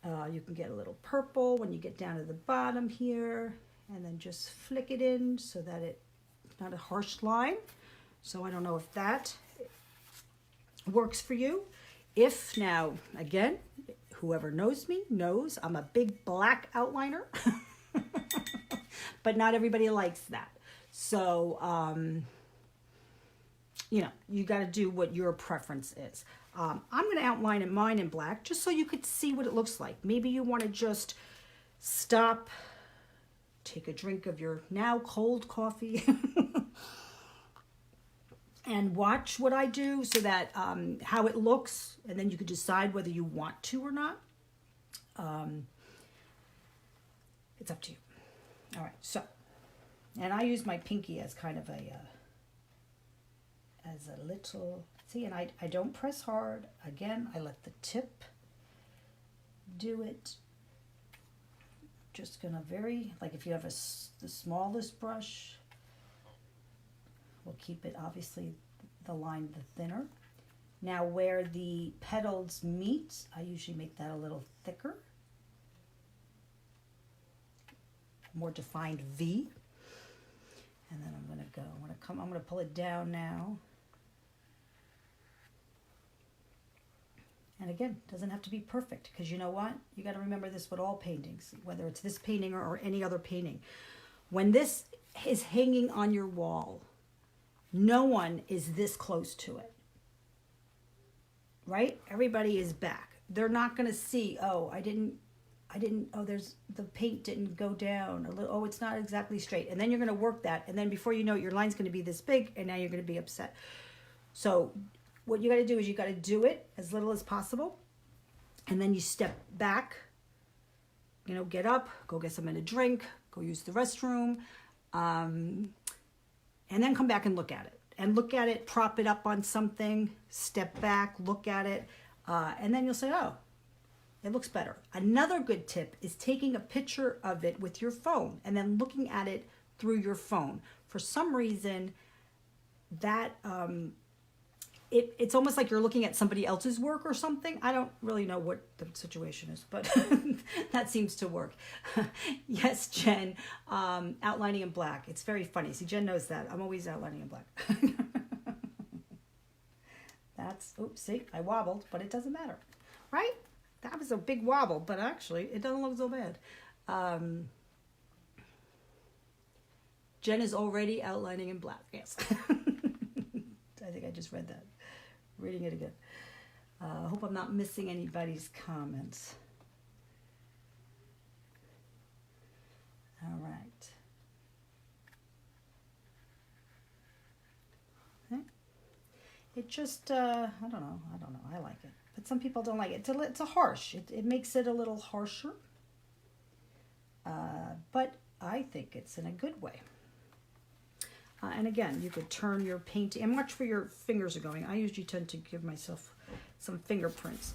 you can get a little purple when you get down to the bottom here, and then just flick it in so that it's not a harsh line. So I don't know if that works for you. If now, again, whoever knows me knows I'm a big black outliner, but not everybody likes that. So, you know, you got to do what your preference is. I'm going to outline mine in black just so you could see what it looks like. Maybe you want to just stop, take a drink of your now cold coffee, and watch what I do so that how it looks, and then you could decide whether you want to or not. It's up to you. All right, so, and I use my pinky as kind of a little, see, and I don't press hard. Again, I let the tip do it. Just gonna like if you have the smallest brush, we'll keep it, obviously, the line the thinner. Now where the petals meet, I usually make that a little thicker. More defined V. And then I'm gonna pull it down now. And again, it doesn't have to be perfect, because you know what? You got to remember this with all paintings, whether it's this painting or any other painting. When this is hanging on your wall, no one is this close to it, right? Everybody is back. They're not going to see, there's the paint didn't go down a little. It's not exactly straight. And then you're going to work that. And then before you know it, your line's going to be this big, and now you're going to be upset. So what you got to do is you got to do it as little as possible. And then you step back, you know, get up, go get something to drink, go use the restroom, and then come back and look at it. And look at it, prop it up on something, step back, look at it, and then you'll say, oh, it looks better. Another good tip is taking a picture of it with your phone and then looking at it through your phone. For some reason, that it's almost like you're looking at somebody else's work or something. I don't really know what the situation is, but that seems to work. Yes, Jen, outlining in black. It's very funny. See, Jen knows that. I'm always outlining in black. Oops, see, I wobbled, but it doesn't matter, right? that was a big wobble, but actually it doesn't look so bad. Jen is already outlining in black. Yes. I think I just read that. Reading it again. I hope I'm not missing anybody's comments. All right. Okay. It just, I don't know. I like it. But some people don't like it. It's a harsh. It makes it a little harsher. But I think it's in a good way. And again, you could turn your painting, and watch where your fingers are going. I usually tend to give myself some fingerprints,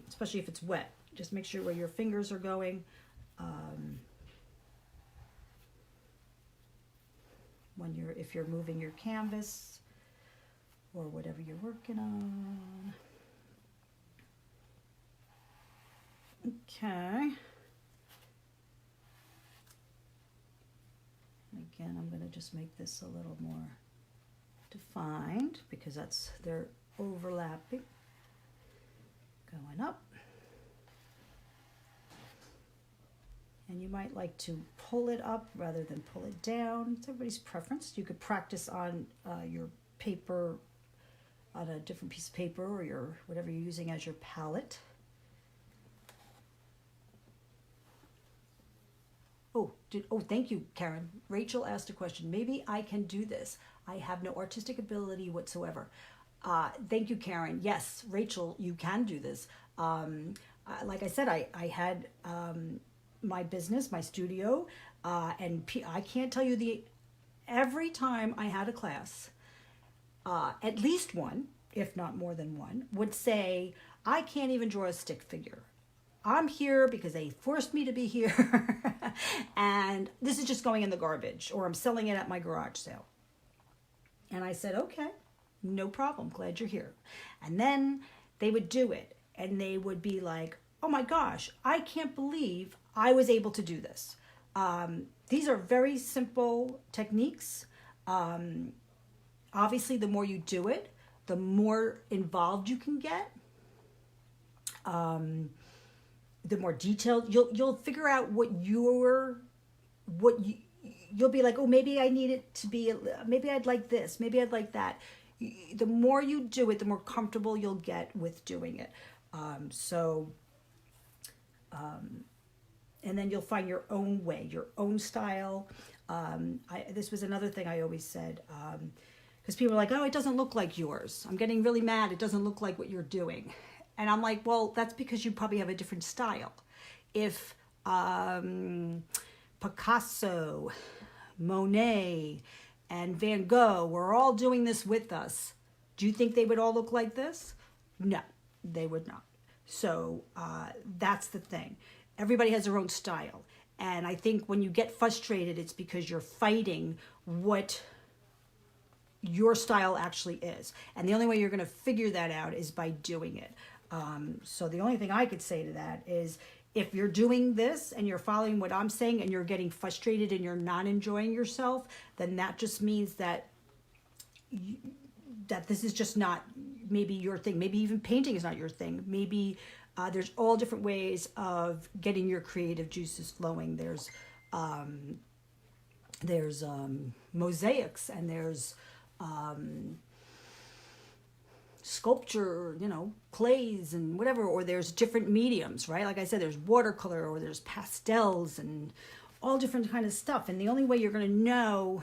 especially if it's wet. Just make sure where your fingers are going. If you're moving your canvas or whatever you're working on. Okay. Again, I'm going to just make this a little more defined because they're overlapping. Going up. And you might like to pull it up rather than pull it down. It's everybody's preference. You could practice on your paper, on a different piece of paper, or whatever you're using as your palette. Thank you, Karen. Rachel asked a question. Maybe I can do this. I have no artistic ability whatsoever. Thank you, Karen. Yes, Rachel, you can do this. Like I said, I had my business, my studio, and I can't tell you every time I had a class, at least one, if not more than one, would say, I can't even draw a stick figure. I'm here because they forced me to be here, and this is just going in the garbage, or I'm selling it at my garage sale. And I said, okay, no problem, glad you're here. And then they would do it, and they would be like, oh my gosh, I can't believe I was able to do this. These are very simple techniques. Obviously, the more you do it, the more involved you can get. The more detailed you'll figure out you'll be like, oh, maybe I need it to be, maybe I'd like this, maybe I'd like that. The more you do it, the more comfortable you'll get with doing it. And then you'll find your own way, your own style. This was another thing I always said, because people are like, oh, it doesn't look like yours. I'm getting really mad. It doesn't look like what you're doing. And I'm like, well, that's because you probably have a different style. If Picasso, Monet, and Van Gogh were all doing this with us, do you think they would all look like this? No, they would not. So that's the thing. Everybody has their own style. And I think when you get frustrated, it's because you're fighting what your style actually is. And the only way you're going to figure that out is by doing it. So the only thing I could say to that is, if you're doing this and you're following what I'm saying and you're getting frustrated and you're not enjoying yourself, then that just means that that this is just not maybe your thing. Maybe even painting is not your thing. Maybe there's all different ways of getting your creative juices flowing. There's mosaics, and there's sculpture, clays and whatever, or there's different mediums, right? Like I said, there's watercolor, or there's pastels, and all different kind of stuff. And the only way you're going to know,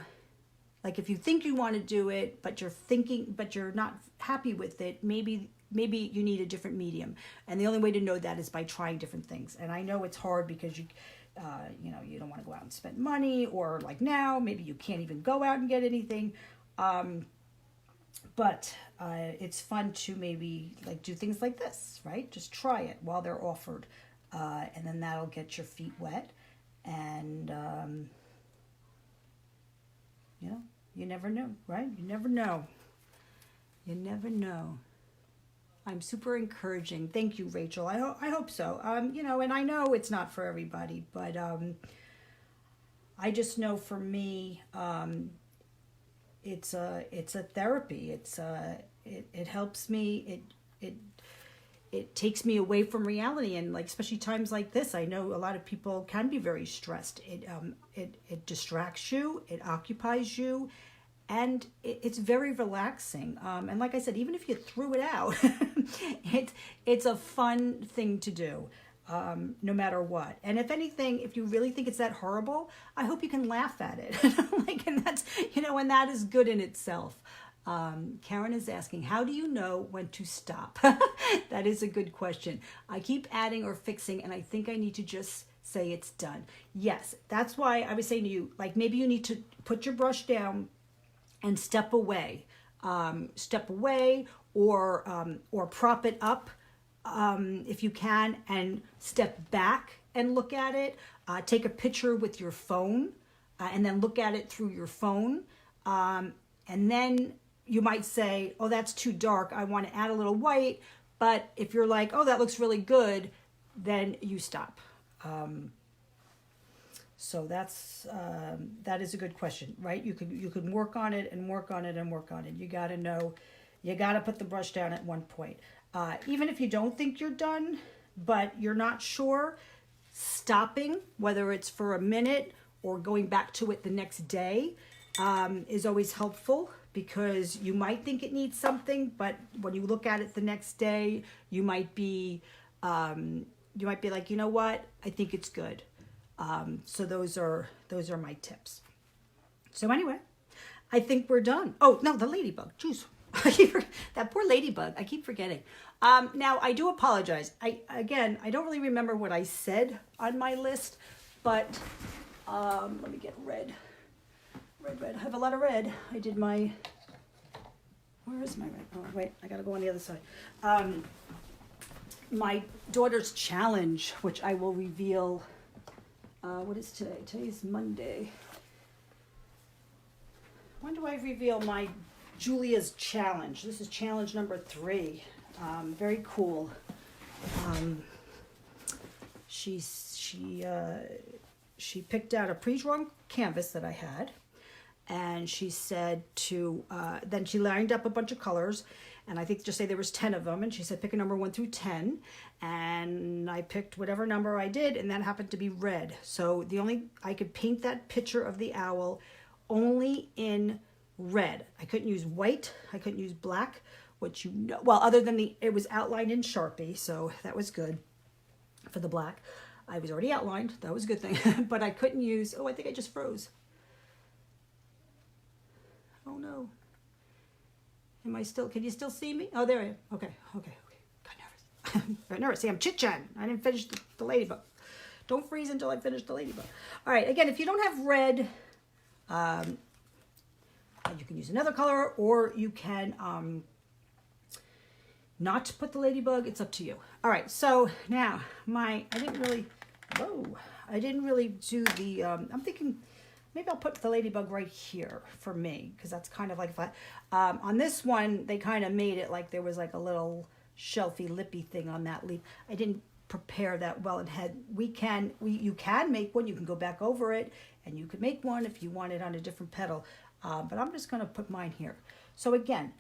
like if you think you want to do it, but you're not happy with it, maybe you need a different medium. And the only way to know that is by trying different things. And I know it's hard because you don't want to go out and spend money, or like now, maybe you can't even go out and get anything. But it's fun to maybe like do things like this, right? Just try it while they're offered. And then that'll get your feet wet. And, you never know, right? You never know. You never know. I'm super encouraging. Thank you, Rachel. I hope so. And I know it's not for everybody, but I just know for me, it's a therapy. It helps me. it takes me away from reality. And like, especially times like this, I know a lot of people can be very stressed. It distracts you, it occupies you, and it's very relaxing. And like I said, even if you threw it out, it's a fun thing to do. No matter what. And if anything, if you really think it's that horrible, I hope you can laugh at it. Like, and that's, and that is good in itself. Karen is asking, how do you know when to stop? That is a good question. I keep adding or fixing, and I think I need to just say it's done. Yes, that's why I was saying to you, like, maybe you need to put your brush down and step away. Or prop it up. If you can, and step back and look at it. Take a picture with your phone and then look at it through your phone. And then you might say, oh, that's too dark. I want to add a little white. But if you're like, oh, that looks really good, then you stop. So that is a good question, right? You can work on it and work on it and work on it. You got to know, you got to put the brush down at one point. Even if you don't think you're done, but you're not sure, stopping, whether it's for a minute or going back to it the next day, is always helpful, because you might think it needs something, but when you look at it the next day, you might be like, you know what, I think it's good. So those are my tips. So anyway, I think we're done. Oh no, the ladybug. Jeez. That poor ladybug. I keep forgetting. Now I do apologize. I don't really remember what I said on my list, but let me get red. I have a lot of red. I did my. Where is my red? Oh wait, I gotta go on the other side. My daughter's challenge, which I will reveal. What is today? Today's Monday. When do I reveal my Julia's challenge? This is challenge number 3. Very cool. She picked out a pre-drawn canvas that I had, and she said to then she lined up a bunch of colors, and I think just say there was 10 of them, and she said pick a number 1 through 10, and I picked whatever number I did, and that happened to be red. So I could paint that picture of the owl only in red. I couldn't use white, I couldn't use black, which other than it was outlined in Sharpie, so that was good for the black. I was already outlined, that was a good thing, but I couldn't use, I think I just froze. Oh no. Can you still see me? Oh, there I am. Okay. Got nervous. Got nervous. See, I'm chit-chatting. I didn't finish the ladybug. Don't freeze until I finish the ladybug. All right, again, if you don't have red, you can use another color, or you can not put the ladybug. It's up to you. All right, so now I didn't really do the, I'm thinking maybe I'll put the ladybug right here for me, because that's kind of like, on this one, they kind of made it like there was like a little shelfy lippy thing on that leaf. I didn't prepare that well ahead. You can make one, you can go back over it, and you could make one if you want it on a different petal. But I'm just going to put mine here. So again,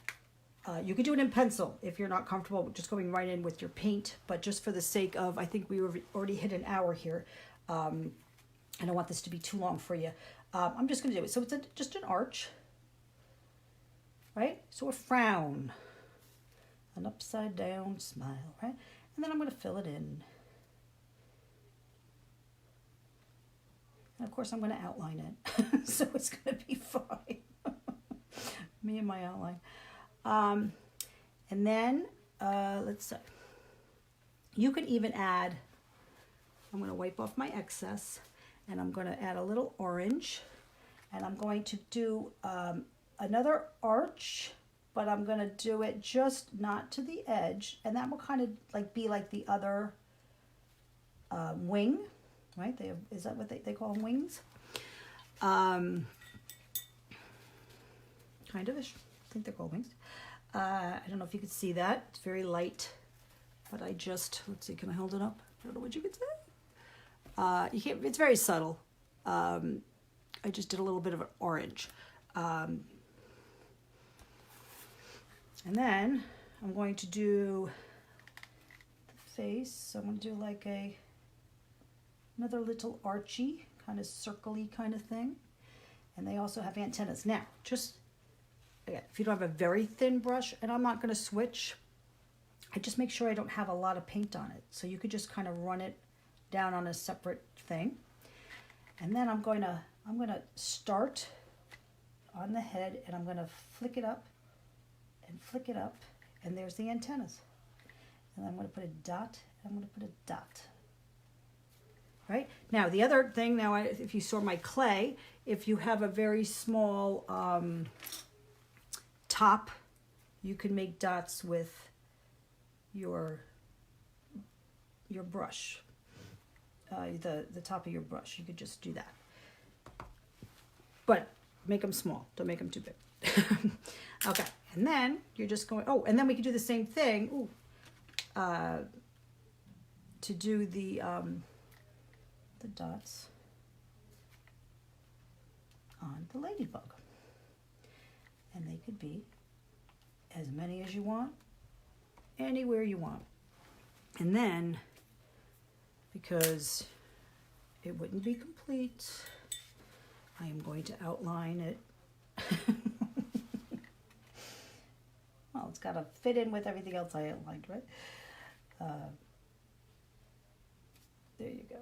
you could do it in pencil if you're not comfortable with just going right in with your paint. But just for the sake of, I think we already hit an hour here. I don't want this to be too long for you. I'm just going to do it. So it's just an arch, right? So a frown, an upside down smile, right? And then I'm going to fill it in. And of course, I'm going to outline it. So it's going to be fine. Me and my outline. And then, let's see. You could even add, I'm going to wipe off my excess, and I'm going to add a little orange. And I'm going to do another arch, but I'm going to do it just not to the edge. And that will kind of be like the other wing. Right? Is that what they call them, wings? Kind of-ish. I think they're called wings. I don't know if you could see that. It's very light. But let's see, can I hold it up? I don't know what you could say. You can't, it's very subtle. I just did a little bit of an orange. And then I'm going to do face. So I'm going to do like another little archy, kind of circle-y kind of thing. And they also have antennas. Now, just, again, if you don't have a very thin brush, and I'm not going to switch, I just make sure I don't have a lot of paint on it. So you could just kind of run it down on a separate thing. And then I'm going to start on the head, and I'm going to flick it up and flick it up, and there's the antennas. And I'm going to put a dot, and I'm going to put a dot. Right? Now, the other thing, now, if you saw my clay, if you have a very small top, you can make dots with your brush, the top of your brush. You could just do that. But make them small. Don't make them too big. Okay. And then you're just going, oh, and then we could do the same thing to do the dots on the ladybug. And they could be as many as you want, anywhere you want. And then, because it wouldn't be complete, I am going to outline it. Well, it's got to fit in with everything else I outlined, right? There you go.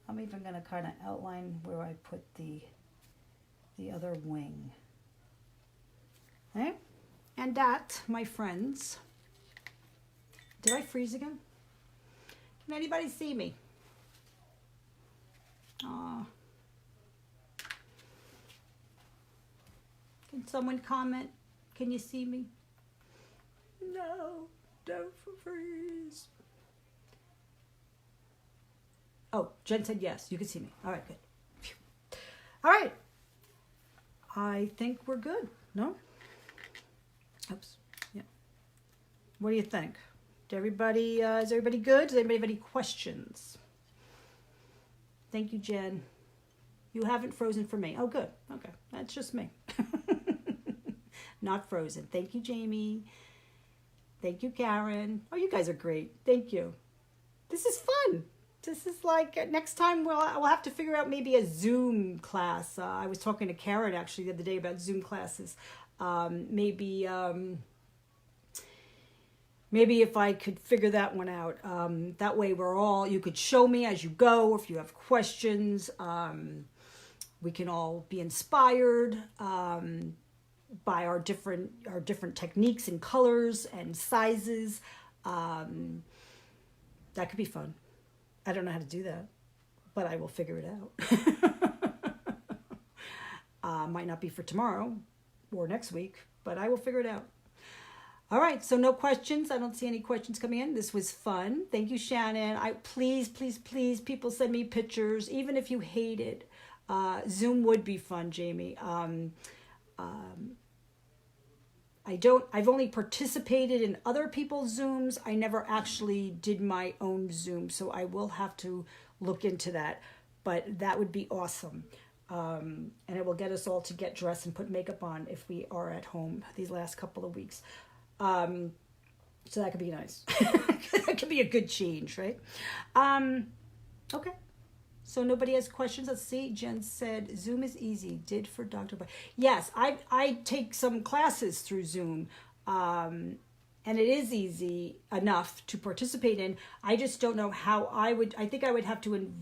I'm even going to kind of outline where I put the other wing. Okay? And that, my friends, did I freeze again? Can anybody see me? Aw. Can someone comment? Can you see me? No, don't freeze. Oh, Jen said yes. You can see me. All right, good. Phew. All right. I think we're good. No? Oops. Yeah. What do you think? Is everybody good? Does anybody have any questions? Thank you, Jen. You haven't frozen for me. Oh, good. Okay. That's just me. Not frozen. Thank you, Jamie. Thank you, Karen. Oh, you guys are great. Thank you. This is fun. This is like, next time we'll have to figure out maybe a Zoom class. I was talking to Karen actually the other day about Zoom classes. Maybe if I could figure that one out. That way you could show me as you go. If you have questions, we can all be inspired by our different techniques and colors and sizes. That could be fun. I don't know how to do that, but I will figure it out. Might not be for tomorrow or next week, but I will figure it out. All right, so no questions. I don't see any questions coming in. This was fun. Thank you, Shannon. Please, people send me pictures, even if you hate it. Zoom would be fun, Jamie. I've only participated in other people's Zooms. I never actually did my own Zoom, so I will have to look into that. But that would be awesome. And it will get us all to get dressed and put makeup on if we are at home these last couple of weeks. So that could be nice. That could be a good change, right? Okay. So nobody has questions. Let's see. Jen said, Zoom is easy. Did for Dr. Boy. Yes, I take some classes through Zoom. And it is easy enough to participate in. I just don't know how I think I would have to,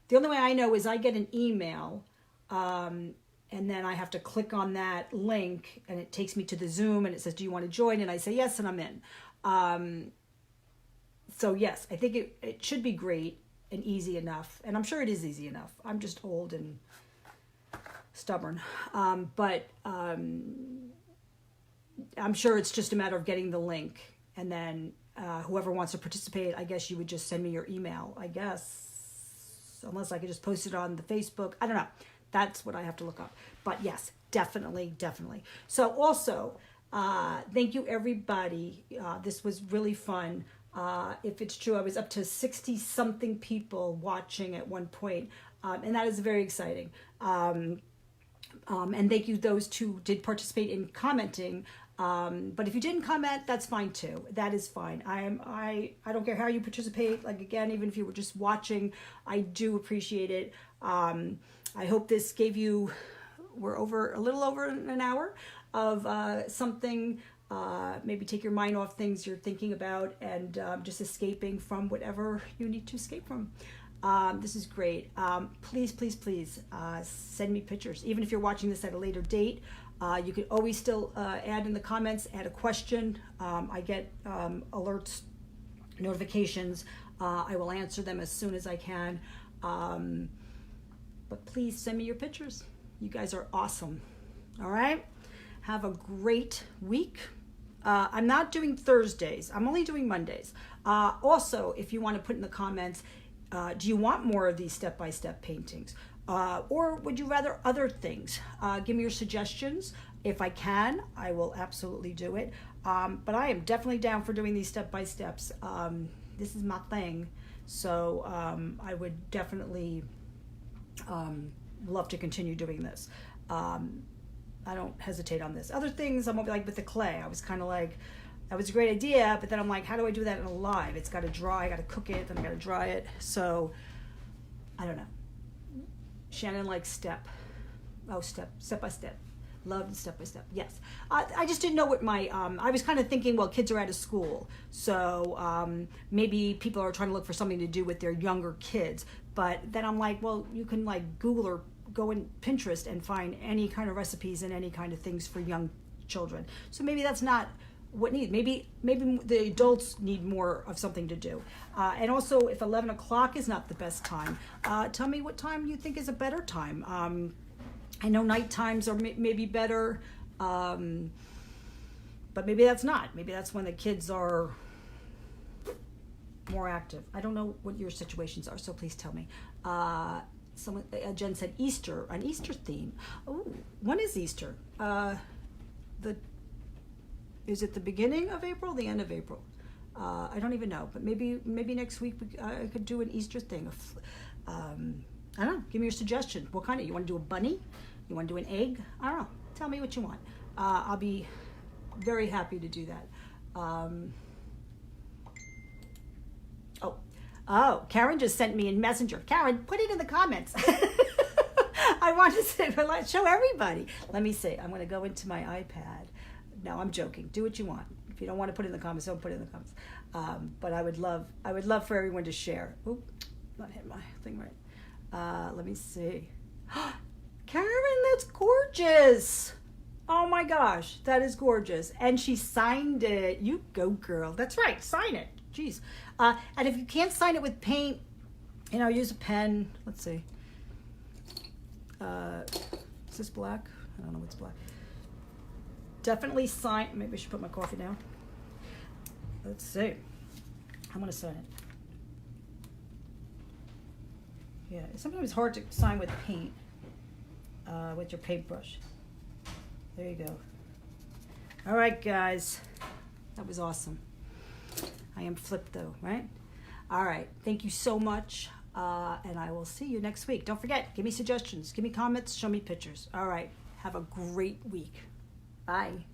the only way I know is I get an email, and then I have to click on that link, and it takes me to the Zoom, and it says, do you want to join? And I say yes, and I'm in. So yes, I think it should be great and easy enough. And I'm sure it is easy enough. I'm just old and stubborn. But I'm sure it's just a matter of getting the link. And then whoever wants to participate, I guess you would just send me your email, I guess. Unless I could just post it on the Facebook. I don't know. That's what I have to look up. But yes, definitely. So also, thank you, everybody. This was really fun. If it's true, I was up to 60-something people watching at one point. And that is very exciting. And thank you those who did participate in commenting. But if you didn't comment, that's fine too. That is fine. I don't care how you participate. Like, again, even if you were just watching, I do appreciate it. I hope this gave you, we're a little over an hour of something, maybe take your mind off things you're thinking about and just escaping from whatever you need to escape from. This is great. Please, please, please send me pictures. Even if you're watching this at a later date, you can always still add in the comments, add a question. I get alerts, notifications. I will answer them as soon as I can. But please send me your pictures. You guys are awesome. All right? Have a great week. I'm not doing Thursdays. I'm only doing Mondays. Also, if you want to put in the comments, do you want more of these step-by-step paintings? Or would you rather other things? Give me your suggestions. If I can, I will absolutely do it. But I am definitely down for doing these step-by-steps. This is my thing. So I would definitely love to continue doing this. I don't hesitate on this. Other things, I'm like with the clay. I was kind of like, that was a great idea, but then I'm like, how do I do that in a live? It's got to dry, I got to cook it, then I got to dry it. So, I don't know. Shannon likes step by step. Loved step by step. Yes. I just didn't know what my, I was kind of thinking, well, kids are out of school. So maybe people are trying to look for something to do with their younger kids. But then I'm like, well, you can like Google or go in Pinterest and find any kind of recipes and any kind of things for young children. So maybe that's not what needs. Maybe the adults need more of something to do. And also, if 11 o'clock is not the best time, tell me what time you think is a better time. I know night times are maybe better, but maybe that's not. Maybe that's when the kids are more active. I don't know what your situations are, so please tell me. Jen said Easter, an Easter theme. Oh, when is Easter? Is it the beginning of April, the end of April? I don't even know, but maybe next week I could do an Easter thing. I don't know. Give me your suggestion. What kind of? You want to do a bunny? You want to do an egg? I don't know. Tell me what you want. I'll be very happy to do that. Oh, Karen just sent me in Messenger. Karen, put it in the comments. I want to show everybody. Let me see. I'm going to go into my iPad. No, I'm joking. Do what you want. If you don't want to put it in the comments, don't put it in the comments. But I would love for everyone to share. Oop, not hit my thing right. Let me see. Karen, that's gorgeous. Oh my gosh, that is gorgeous. And she signed it. You go, girl. That's right. Sign it. Jeez. And if you can't sign it with paint, use a pen. Let's see. Is this black? I don't know what's black. Definitely sign. Maybe I should put my coffee down. Let's see. I'm going to sign it. Yeah, it's sometimes hard to sign with paint, with your paintbrush. There you go. All right, guys. That was awesome. I am flipped though, right? All right. Thank you so much. And I will see you next week. Don't forget, give me suggestions, give me comments, show me pictures. All right. Have a great week. Bye.